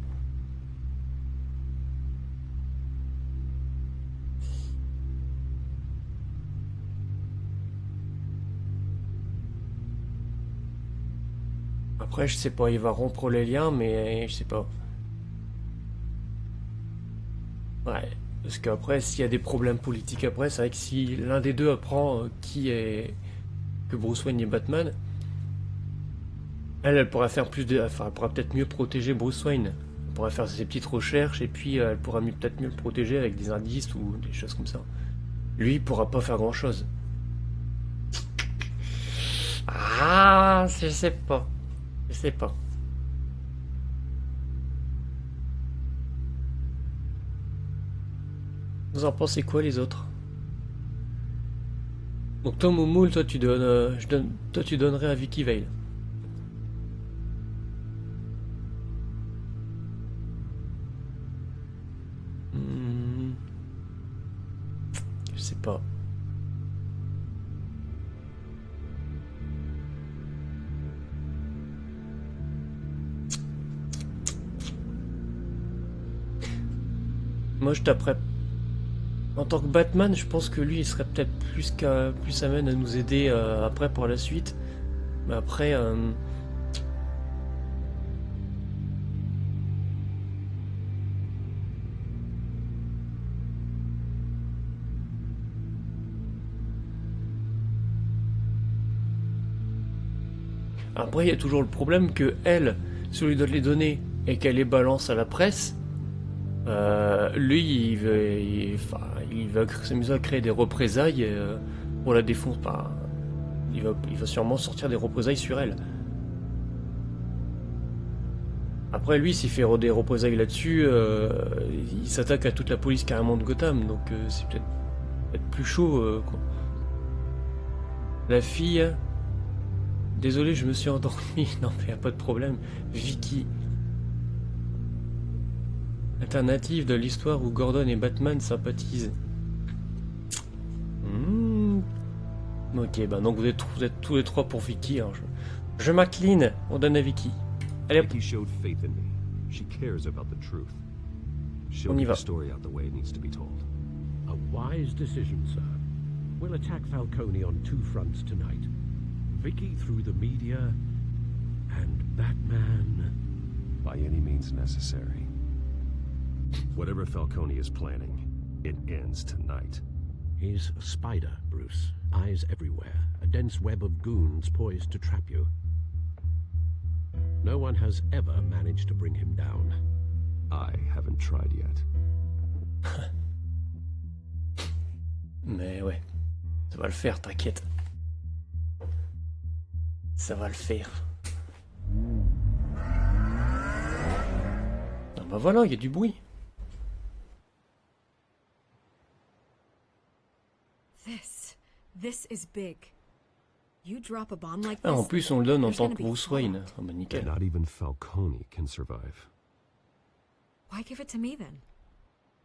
Après, je sais pas, il va rompre les liens, mais je sais pas. Ouais, parce qu'après, s'il y a des problèmes politiques après, c'est vrai que si l'un des deux apprend que Bruce Wayne est Batman, elle pourra faire plus de... Enfin, elle pourra peut-être mieux protéger Bruce Wayne. Elle pourra faire ses petites recherches, et puis elle pourra peut-être mieux le protéger avec des indices ou des choses comme ça. Lui, il pourra pas faire grand-chose. Ah, je sais pas. Je sais pas. Vous en pensez quoi les autres? Donc toi Moumoul, toi tu donnes, toi tu donnerais à Vicky Vale. Je sais pas. Moi je taperais. En tant que Batman, je pense que lui il serait peut-être plus amène à nous aider après pour la suite. Mais après Après, il y a toujours le problème que elle, si on lui donne les données et qu'elle les balance à la presse, lui, il va s'amuser à créer des représailles pour la défense. Il va sûrement sortir des représailles sur elle. Après, lui, s'il fait des représailles là-dessus, il s'attaque à toute la police carrément de Gotham, donc c'est peut-être plus chaud, quoi. La fille... Désolé, je me suis endormi. Non, mais y a pas de problème. Vicky. Alternative de l'histoire où Gordon et Batman sympathisent. Ok, bah donc vous êtes tous les trois pour Vicky. Alors je m'incline, on donne à Vicky. Allez hop. Vicky showed faith in me. She cares about the truth. She'll On y get va. the story out the way it needs to be told. A wise decision, sir. We'll attack Falcone on two fronts tonight. Vicky through the media, and Batman... By any means necessary. Whatever Falcone is planning, it ends tonight. He's a spider, Bruce. Eyes everywhere. A dense web of goons poised to trap you. No one has ever managed to bring him down. I haven't tried yet. Mais ouais, ça va le faire, t'inquiète. Ça va le faire. Ah bah voilà, il y a du bruit. This is big. You drop a bomb like Ah, en this, plus on le donne en there's tant gonna que be Bruce Wayne. fallout. Ah bah nickel. Not even Falcone can survive. Why give it to me then?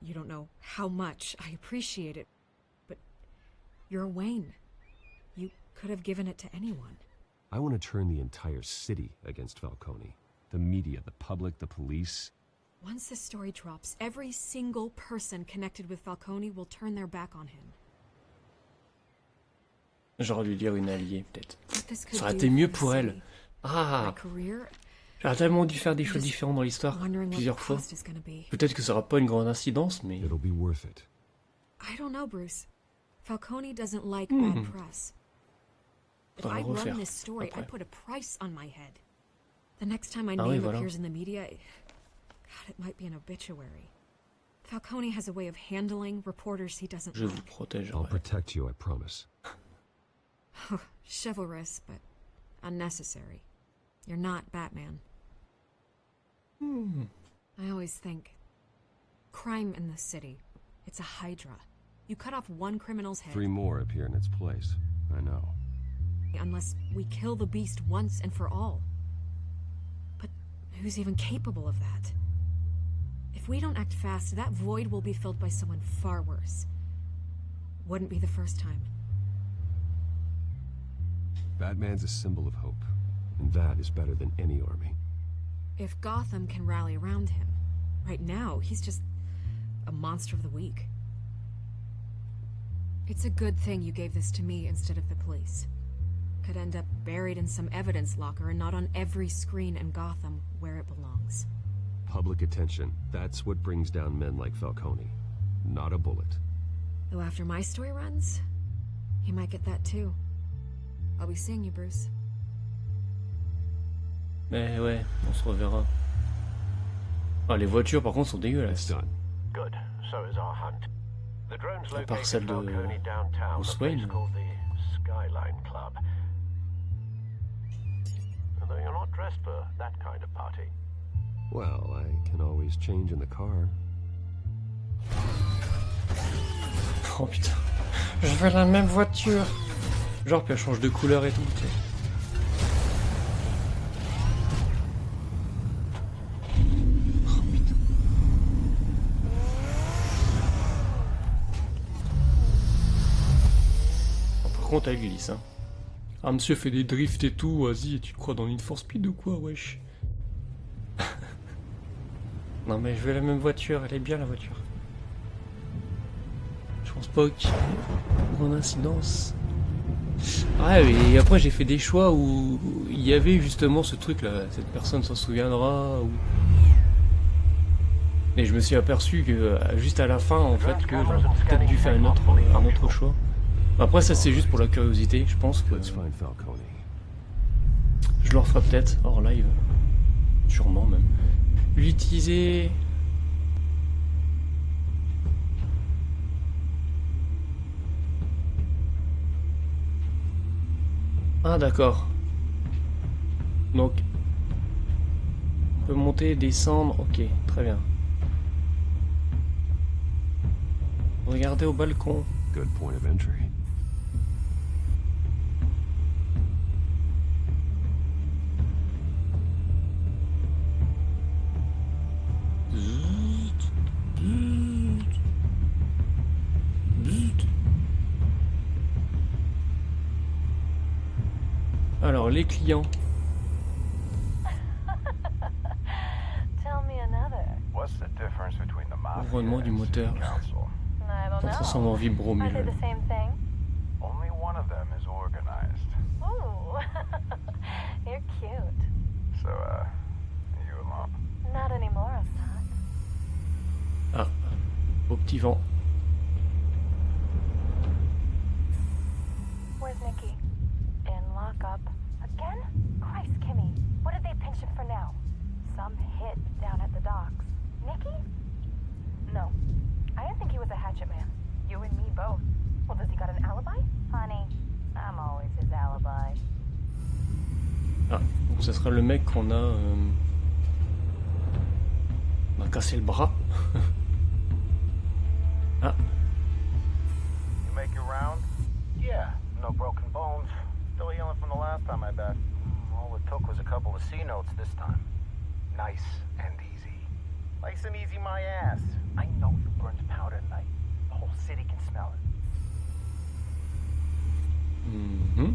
You don't know how much I appreciate it, but you're Wayne. You could have given it to anyone. I want to turn the entire city against Falcone. The media, the public, the police. Once this story drops, every single person connected with Falcone will turn their back on him. J'aurais dû dire une alliée, peut-être. This Ça could aurait do été mieux for the pour elle. city. Ah, My career, j'aurais tellement dû faire des choix différents dans l'histoire, wondering what plusieurs the fois. cost is gonna be. Peut-être que ça aura pas une grande incidence, mais... It'll be worth it. I don't know, Bruce. Falcone doesn't like Hmm. bad press. If Faudra I le run refaire this story, I après. put a price on my head. The next time my Ah name oui, voilà. appears in the media, God, it might be an obituary. Falcone has a way of handling reporters he doesn't Je vous like. protège. I'll protect you, I promise. Chivalrous, but unnecessary. You're not Batman. I always think, crime in the city, it's a hydra. You cut off one criminal's head, 3 more appear in its place. I know. unless we kill the beast once and for all. But who's even capable of that? If we don't act fast, that void will be filled by someone far worse. Wouldn't be the first time. Batman's a symbol of hope, and that is better than any army. If Gotham can rally around him, right now he's just a monster of the week. It's a good thing you gave this to me instead of the police. Could end up buried in some evidence locker and not on every screen in Gotham where it belongs. Public attention, that's what brings down men like Falcone. Not a bullet. Though after my story runs, he might get that too. I'll be seeing you, Bruce. Mais ouais, on se reverra. Ah, les voitures par contre sont dégueulasses. Good. So is our hunt. The drones À part celle located de Falcone downtown, Bruce a place Wayne. called the Skyline Club. Although you're not dressed for that kind of party. Well, I can always change in the car. Oh putain. Je veux la même voiture. Genre, puis elle change de couleur et tout, tu sais. Oh putain. Bon, par contre, elle glisse, hein. Ah, monsieur fait des drifts et tout, vas-y, tu crois dans Need for Speed ou quoi, wesh? Non, mais je veux la même voiture, elle est bien la voiture. Je pense pas qu'il y ait une grande incidence. Ouais, et après j'ai fait des choix où il y avait justement ce truc là, cette personne s'en souviendra ou... Et je me suis aperçu que juste à la fin en fait que j'aurais peut-être dû faire un autre choix. Après ça c'est juste pour la curiosité, je pense que... Je le referai peut-être hors live. Sûrement même. L'utiliser... Ah d'accord. Donc... On peut monter, descendre, ok, très bien. Regardez au balcon. Good point of entry. Alors, les clients. Roulement du moteur. Ça transforme en vibromule. Ah, au petit vent. Where's Nikki? In lockup. Again? Christ, Kimmy. What did they pinch him for now? Some hit down at the docks. Nikki? No. I didn't think he was a hatchet man. You and me both. Well, does he got an alibi? Honey, I'm always his alibi. Ah, donc ça sera le mec qu'on a... On a cassé le bras. Ah. You make your round? Yeah, no broken bones. Still healing from the last time, I bet. All it took was a couple of C notes this time. Nice and easy. Nice and easy, my ass. I know you burned powder tonight. The whole city can smell it. Mm-hmm.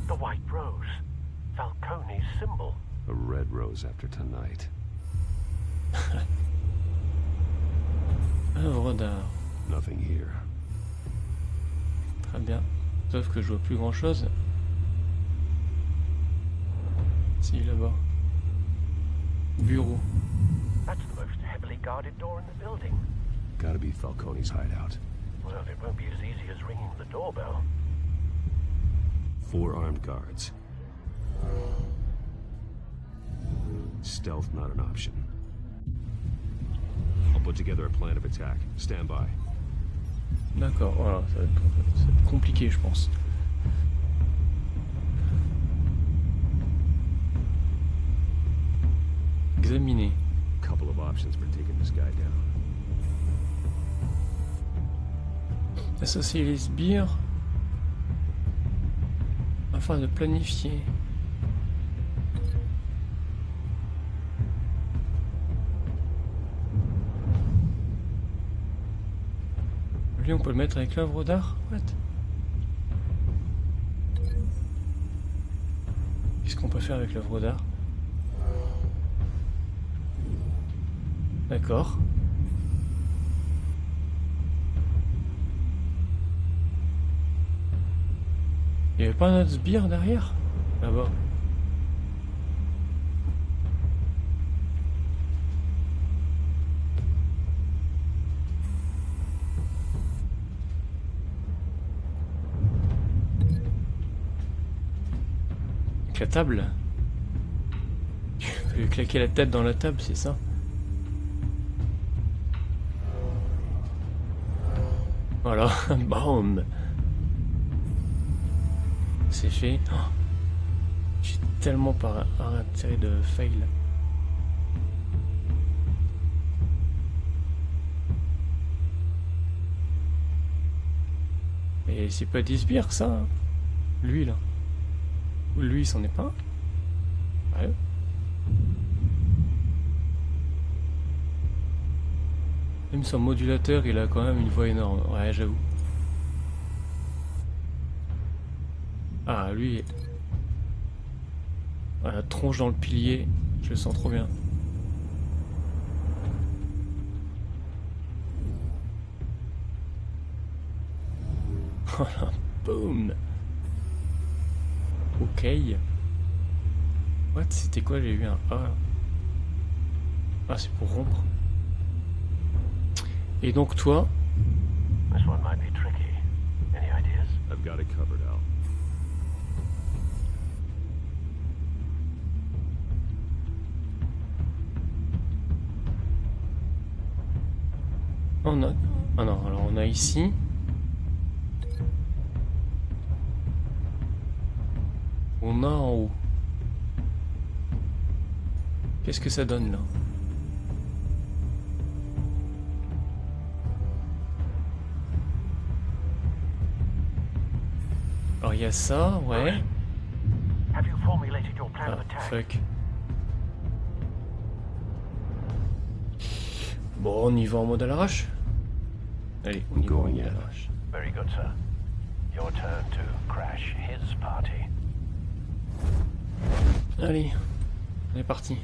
The white rose. Falcone's symbol. A red rose after tonight. Œuvre d'art. Nothing here. Très bien. Sauf que je vois plus grand chose. Si, là-bas. Bureau. That's the most heavily guarded door in the building. Gotta be Falcone's hideout. Well, it won't be as easy as ringing the doorbell. 4 armed guards. Stealth not an option. I'll put together a plan of attack. Stand by. D'accord, voilà, ça va être compliqué, je pense. Examiner. Couple of options for taking this guy down. Associer les sbires afin de planifier. Lui, on peut le mettre avec l'œuvre d'art. What? Qu'est-ce qu'on peut faire avec l'œuvre d'art? D'accord. Il n'y avait pas un autre sbire derrière? Là-bas. Avec la table? Tu peux lui claquer la tête dans la table, c'est ça? Voilà, boum. C'est fait. Oh, j'ai tellement pas intérêt de fail. Et c'est pas des sbires ça, hein. Lui là. Ou lui, c'en est pas un? Ouais. Même son modulateur, il a quand même une voix énorme. Ouais, j'avoue. Ah, lui... Voilà, tronche dans le pilier. Je le sens trop bien. Voilà, boum. Ok. What? C'était quoi? J'ai vu un A. Ah, c'est pour rompre. Et donc toi... This one might be tricky. Any ideas? I've got it covered, Al. On a... Ah non, alors on a ici... On a en haut. Qu'est-ce que ça donne là? Alors il y a ça, ouais. Have you formulated your plan Ah, of attack? fuck. Bon, on y va en mode à l'arrache. Allez, on y va en mode à l'arrache. Very good, sir. Your turn to crash his party. Allez, on est parti.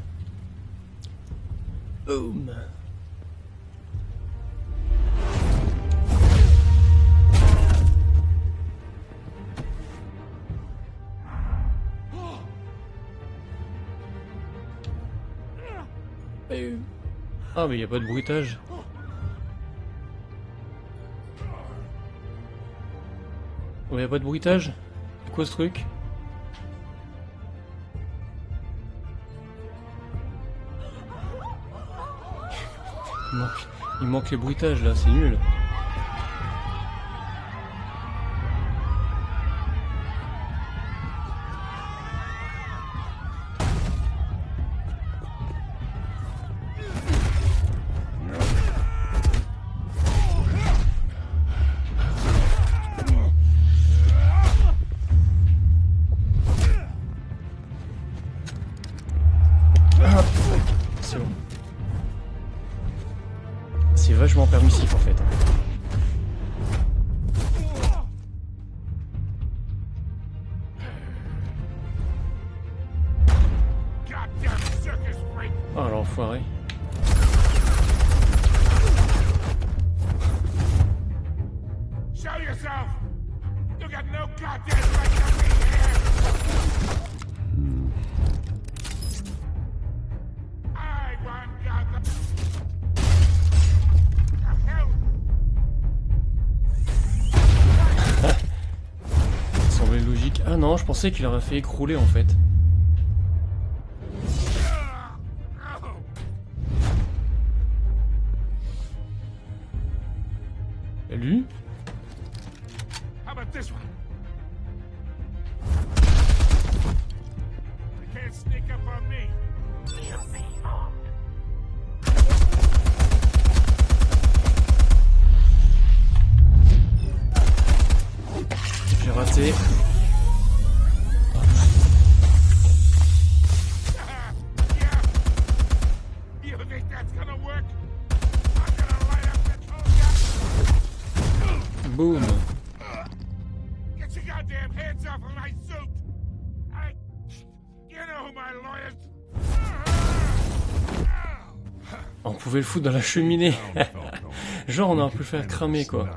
Boom. Ah mais y a pas de bruitage. Oh, y a pas de bruitage? C'est quoi ce truc? Il manque les bruitages là, c'est nul. Ah, c'est bon. C'est vachement permissif en fait. Oh l'enfoiré. Show yourself! You got no goddamn right to be here! I want Gotham! Ça semblait logique. Ah non, je pensais qu'il aurait fait écrouler en fait. Salut. How about this one? You can't sneak up on me. Be armed. J'ai raté. You think that's gonna work? I'm gonna light up this whole goddamn... Boum. Get your goddamn hands off of my suit! You know who my lawyers... On pouvait le foutre dans la cheminée. Genre on aurait pu le faire cramer quoi.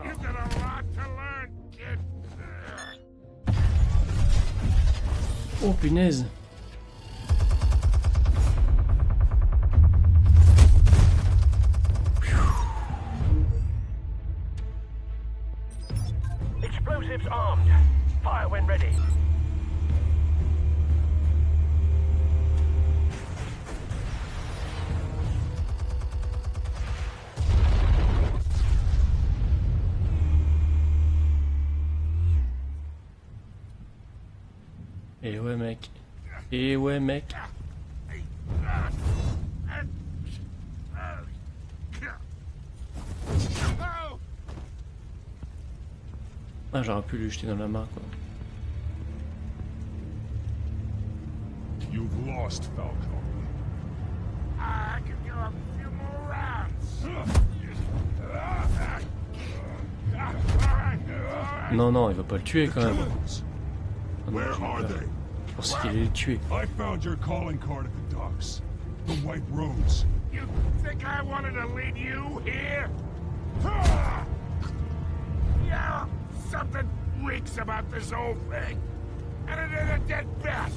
Oh punaise. Explosives armed. Fire when ready. Et ouais mec. Et ouais mec. Ah j'aurais pu lui jeter dans la main quoi. You've lost, Falcon. I can go a few more rounds. Non non il va pas le tuer quand même. Ah non, Where j'ai are peur. they? Je pensais qu'il allait le tuer. I found your calling card at the docks. The White Rose. You think I wanted to lead you here? Yeah, something reeks about this whole thing. And it is a dead bat.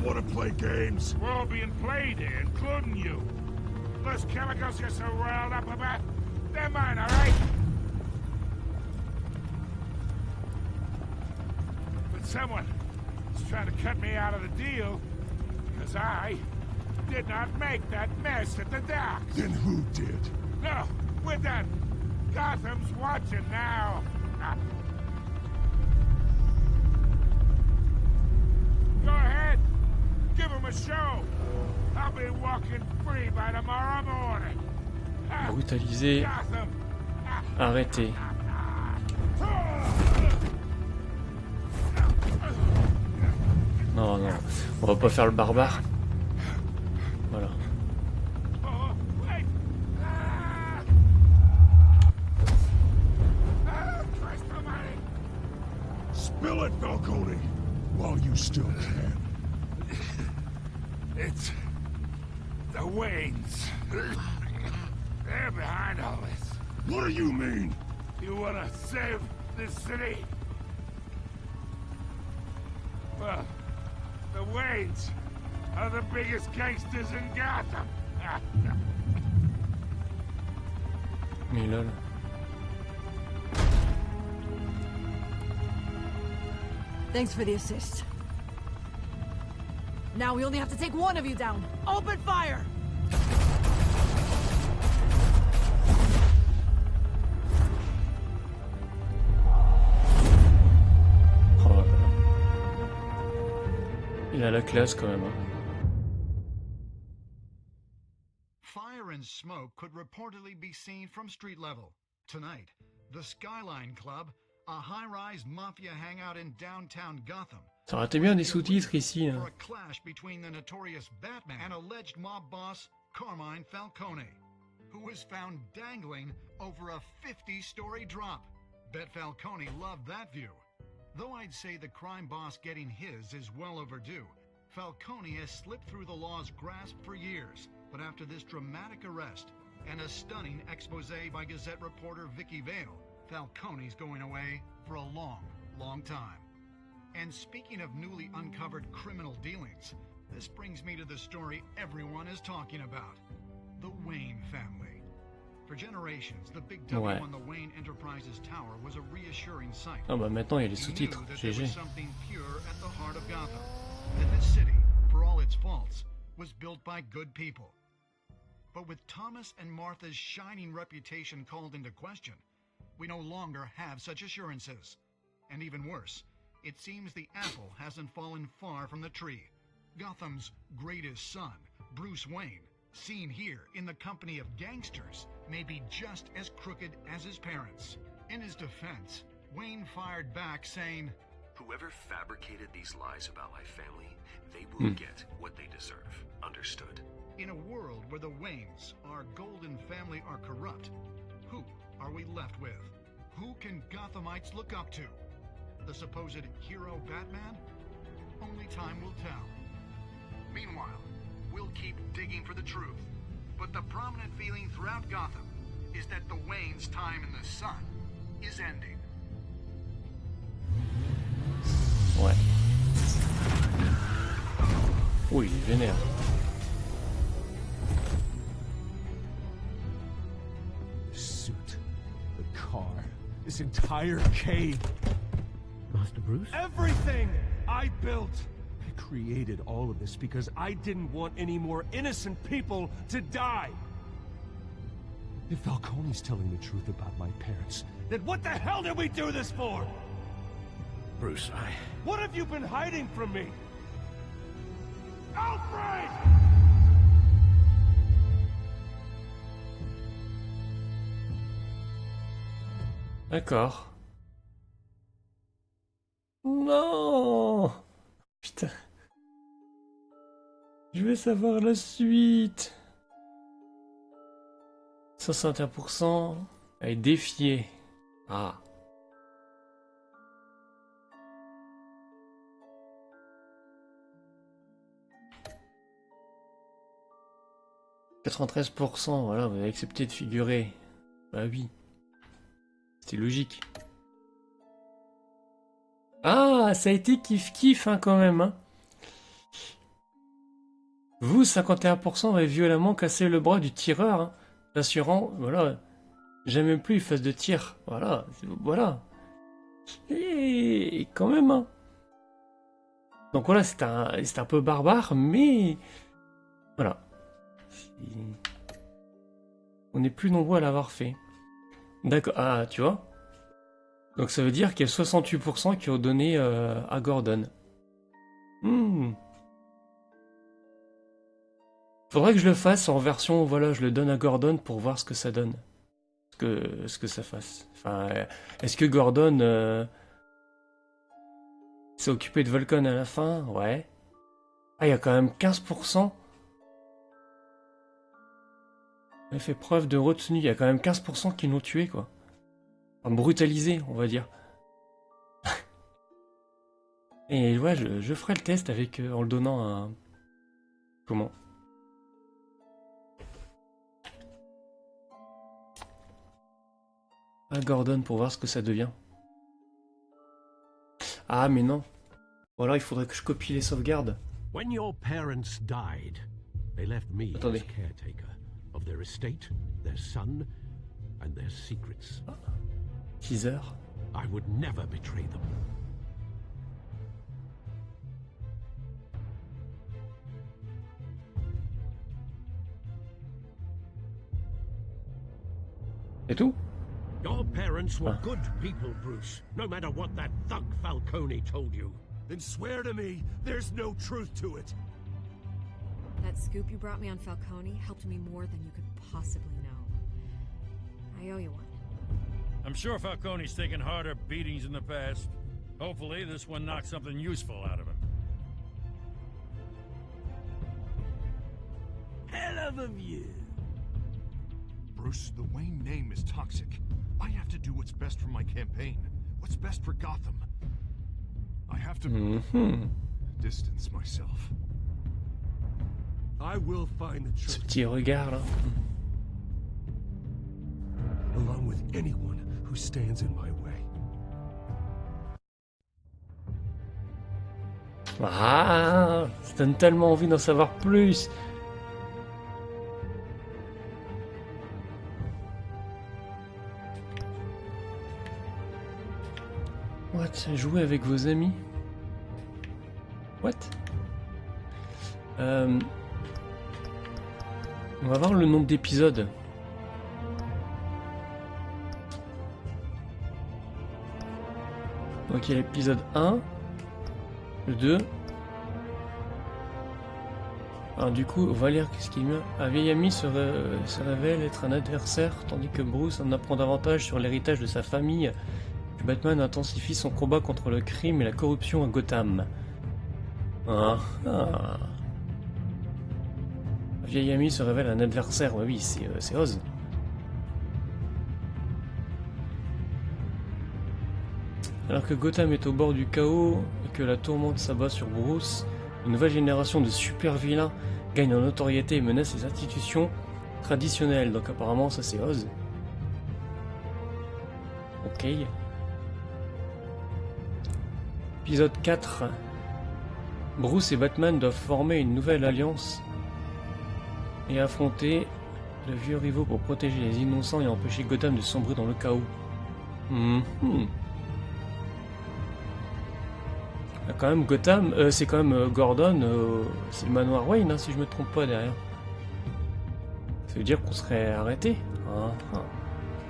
want to play games. We're all being played here, including you. Those chemicals you're so riled up about, they're mine, all right? But someone is trying to cut me out of the deal because I did not make that mess at the docks. Then who did? No, we're done. Gotham's watching now. Go ahead. Give him a show. I'll be walking free by tomorrow morning. Brutalisé. Arrêté. Non, non. On va pas faire le barbare. Voilà. Spill it, Falcone, while you still can. It's the Waynes. They're behind all this. What do you mean? You wanna save this city? Well, the Waynes are the biggest gangsters in Gotham. Mais lol. Thanks for the assist. Now we only have to take one of you down. Open fire! Oh là là. Il a la classe quand même. Hein. Fire and smoke could reportedly be seen from street level. Tonight, the Skyline Club, a high-rise mafia hangout in downtown Gotham. Ça aurait été bien des sous-titres ici. Hein. For a clash between the notorious Batman and alleged mob boss Carmine Falcone, who was found dangling over a 50-story drop. Bet Falcone loved that view. Though I'd say the crime boss getting his is well overdue, Falcone has slipped through the law's grasp for years. But after this dramatic arrest and a stunning expose by Gazette reporter Vicky Vale, Falcone's going away for a long, long time. And speaking of newly uncovered criminal dealings, this brings me to the story everyone is talking about. The Wayne family. For generations, the Big W on the Wayne Enterprises Tower was a reassuring sight. Ah bah maintenant il y a les sous-titres. There GG. was something pure at the heart of Gotham. That this city, for all its faults, was built by good people. But with Thomas and Martha's shining reputation called into question, we no longer have such assurances. And even worse, it seems the apple hasn't fallen far from the tree. Gotham's greatest son, Bruce Wayne, seen here in the company of gangsters, may be just as crooked as his parents. In his defense, Wayne fired back saying, "Whoever fabricated these lies about my family, they will get what they deserve. Understood?" In a world where the Waynes, our golden family, are corrupt, who are we left with? Who can Gothamites look up to? The supposed hero Batman? Only time will tell. Meanwhile, we'll keep digging for the truth. But the prominent feeling throughout Gotham is that the Waynes' time in the sun is ending. Ouais. Oh, il est vénère. The suit, the car, this entire cave. Master Bruce? Everything I built. I created all of this because I didn't want any more innocent people to die. If Falcone's telling the truth about my parents, then what the hell did we do this for? Bruce, What have you been hiding from me? Alfred! D'accord. Non! Putain. Je veux savoir la suite. 61%. Elle est défiée. Ah. « 93%, voilà, vous avez accepté de figurer. » Bah oui. C'était logique. Ah, ça a été kiff-kiff, hein, quand même, hein. Vous, 51%, avez violemment cassé le bras du tireur, hein, l'assurant, voilà, jamais plus il fasse de tir. Voilà, voilà. Et quand même, hein. Donc voilà, c'est un peu barbare, mais voilà. On est plus nombreux à l'avoir fait. D'accord, ah, tu vois. Donc ça veut dire qu'il y a 68% qui ont donné à Gordon. Faudrait que je le fasse en version, voilà, je le donne à Gordon pour voir ce que ça donne. Ce que ça fasse. Enfin, est-ce que Gordon s'est occupé de Vulcan à la fin? Ouais. Ah, il y a quand même 15%. Il a fait preuve de retenue. Il y a quand même 15% qui l'ont tué, quoi. Enfin, brutalisé, on va dire. Et ouais, je ferai le test avec en le donnant un... Comment? À Gordon pour voir ce que ça devient. Ah, mais non. Ou alors il faudrait que je copie les sauvegardes. When your parents died, they left me Attendez. as caretaker of their estate, their son, and their secrets. Teaser. I would never betray them. C'est tout? Your parents were good people, Bruce, no matter what that thug Falcone told you. Then swear to me there's no truth to it. That scoop you brought me on Falcone helped me more than you could possibly know. I owe you one. I'm sure Falcone's taken harder beatings in the past. Hopefully, this one knocks something useful out of him. Hell of a view. Bruce, the Wayne name is toxic. I have to do what's best for my campaign. What's best for Gotham. I have to distance myself. I will find the Ce truth. petit regard là. Along with anyone who stands in my way. Ah, ça donne tellement envie d'en savoir plus. What? Jouer avec vos amis? What? On va voir le nombre d'épisodes. Donc il y a l'épisode 1, le 2. Alors du coup, on va lire qu'est-ce qu'il y a. Un vieil ami se révèle être un adversaire, tandis que Bruce en apprend davantage sur l'héritage de sa famille. Batman intensifie son combat contre le crime et la corruption à Gotham. Un vieil ami se révèle un adversaire. Ouais, oui, c'est Oz. Alors que Gotham est au bord du chaos et que la tourmente s'abat sur Bruce, une nouvelle génération de super-vilains gagne en notoriété et menace les institutions traditionnelles. Donc apparemment, ça c'est Oz. Ok. Épisode 4. Bruce et Batman doivent former une nouvelle alliance et affronter de vieux rivaux pour protéger les innocents et empêcher Gotham de sombrer dans le chaos. Il y a quand même Gotham, c'est quand même Gordon, c'est le manoir Wayne, hein, si je me trompe pas derrière. Ça veut dire qu'on serait arrêté.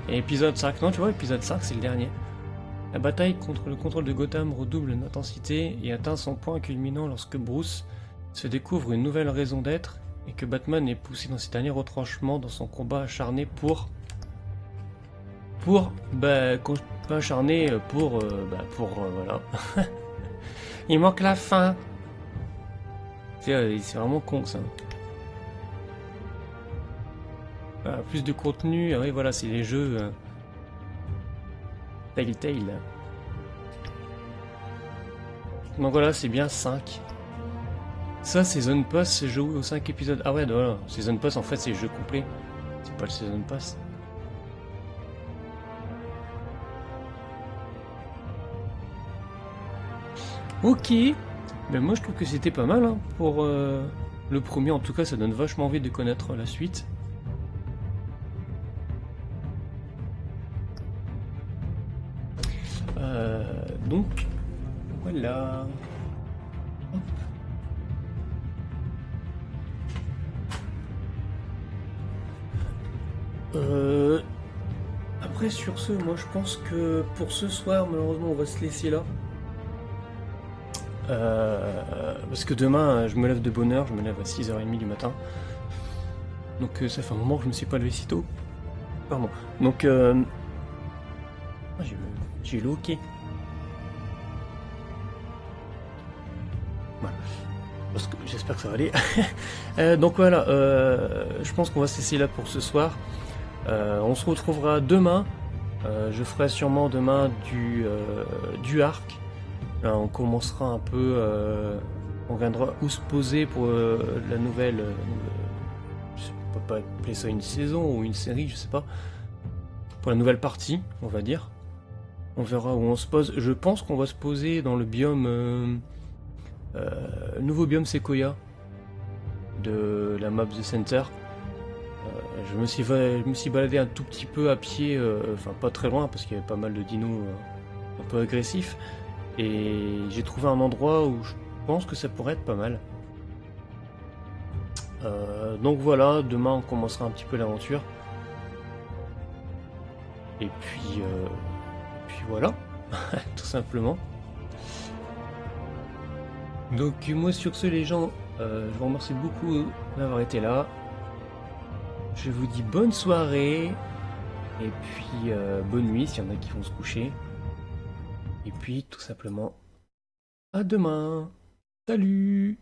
Et épisode 5, non tu vois, épisode 5 c'est le dernier. La bataille contre le contrôle de Gotham redouble d'intensité et atteint son point culminant lorsque Bruce se découvre une nouvelle raison d'être et que Batman est poussé dans ses derniers retranchements dans son combat acharné pour voilà. Il manque la fin. C'est vraiment con ça. Voilà, plus de contenu, oui voilà, c'est les jeux Telltale. Donc voilà, c'est bien 5. Ça, c'est Season Pass, c'est joué aux 5 épisodes. Ah ouais, voilà, Season Pass en fait c'est le jeu complet. C'est pas le Season Pass. Ok. Ben moi je trouve que c'était pas mal hein, pour le premier, en tout cas, ça donne vachement envie de connaître la suite. Donc, voilà. Hop. Après, sur ce, moi je pense que pour ce soir, malheureusement, on va se laisser là. Parce que demain, je me lève de bonne heure, je me lève à 6h30 du matin. Donc ça fait un moment que je me suis pas levé si tôt. Pardon. Donc, j'ai le hockey. Voilà. J'espère que ça va aller. Donc voilà, je pense qu'on va se laisser là pour ce soir. On se retrouvera demain. Je ferai sûrement demain du Ark. Là, on commencera un peu. On viendra où se poser pour la nouvelle. Je peux pas appeler ça une saison ou une série, je sais pas. Pour la nouvelle partie, on va dire. On verra où on se pose. Je pense qu'on va se poser dans le biome. Nouveau biome Sequoia de la map The Center. Je me suis baladé un tout petit peu à pied, enfin pas très loin parce qu'il y avait pas mal de dinos un peu agressifs. Et j'ai trouvé un endroit où je pense que ça pourrait être pas mal. Donc voilà, demain on commencera un petit peu l'aventure. Et puis voilà, tout simplement. Donc moi sur ce les gens, je vous remercie beaucoup d'avoir été là. Je vous dis bonne soirée. Et puis bonne nuit s'il y en a qui vont se coucher. Et puis tout simplement à demain. Salut!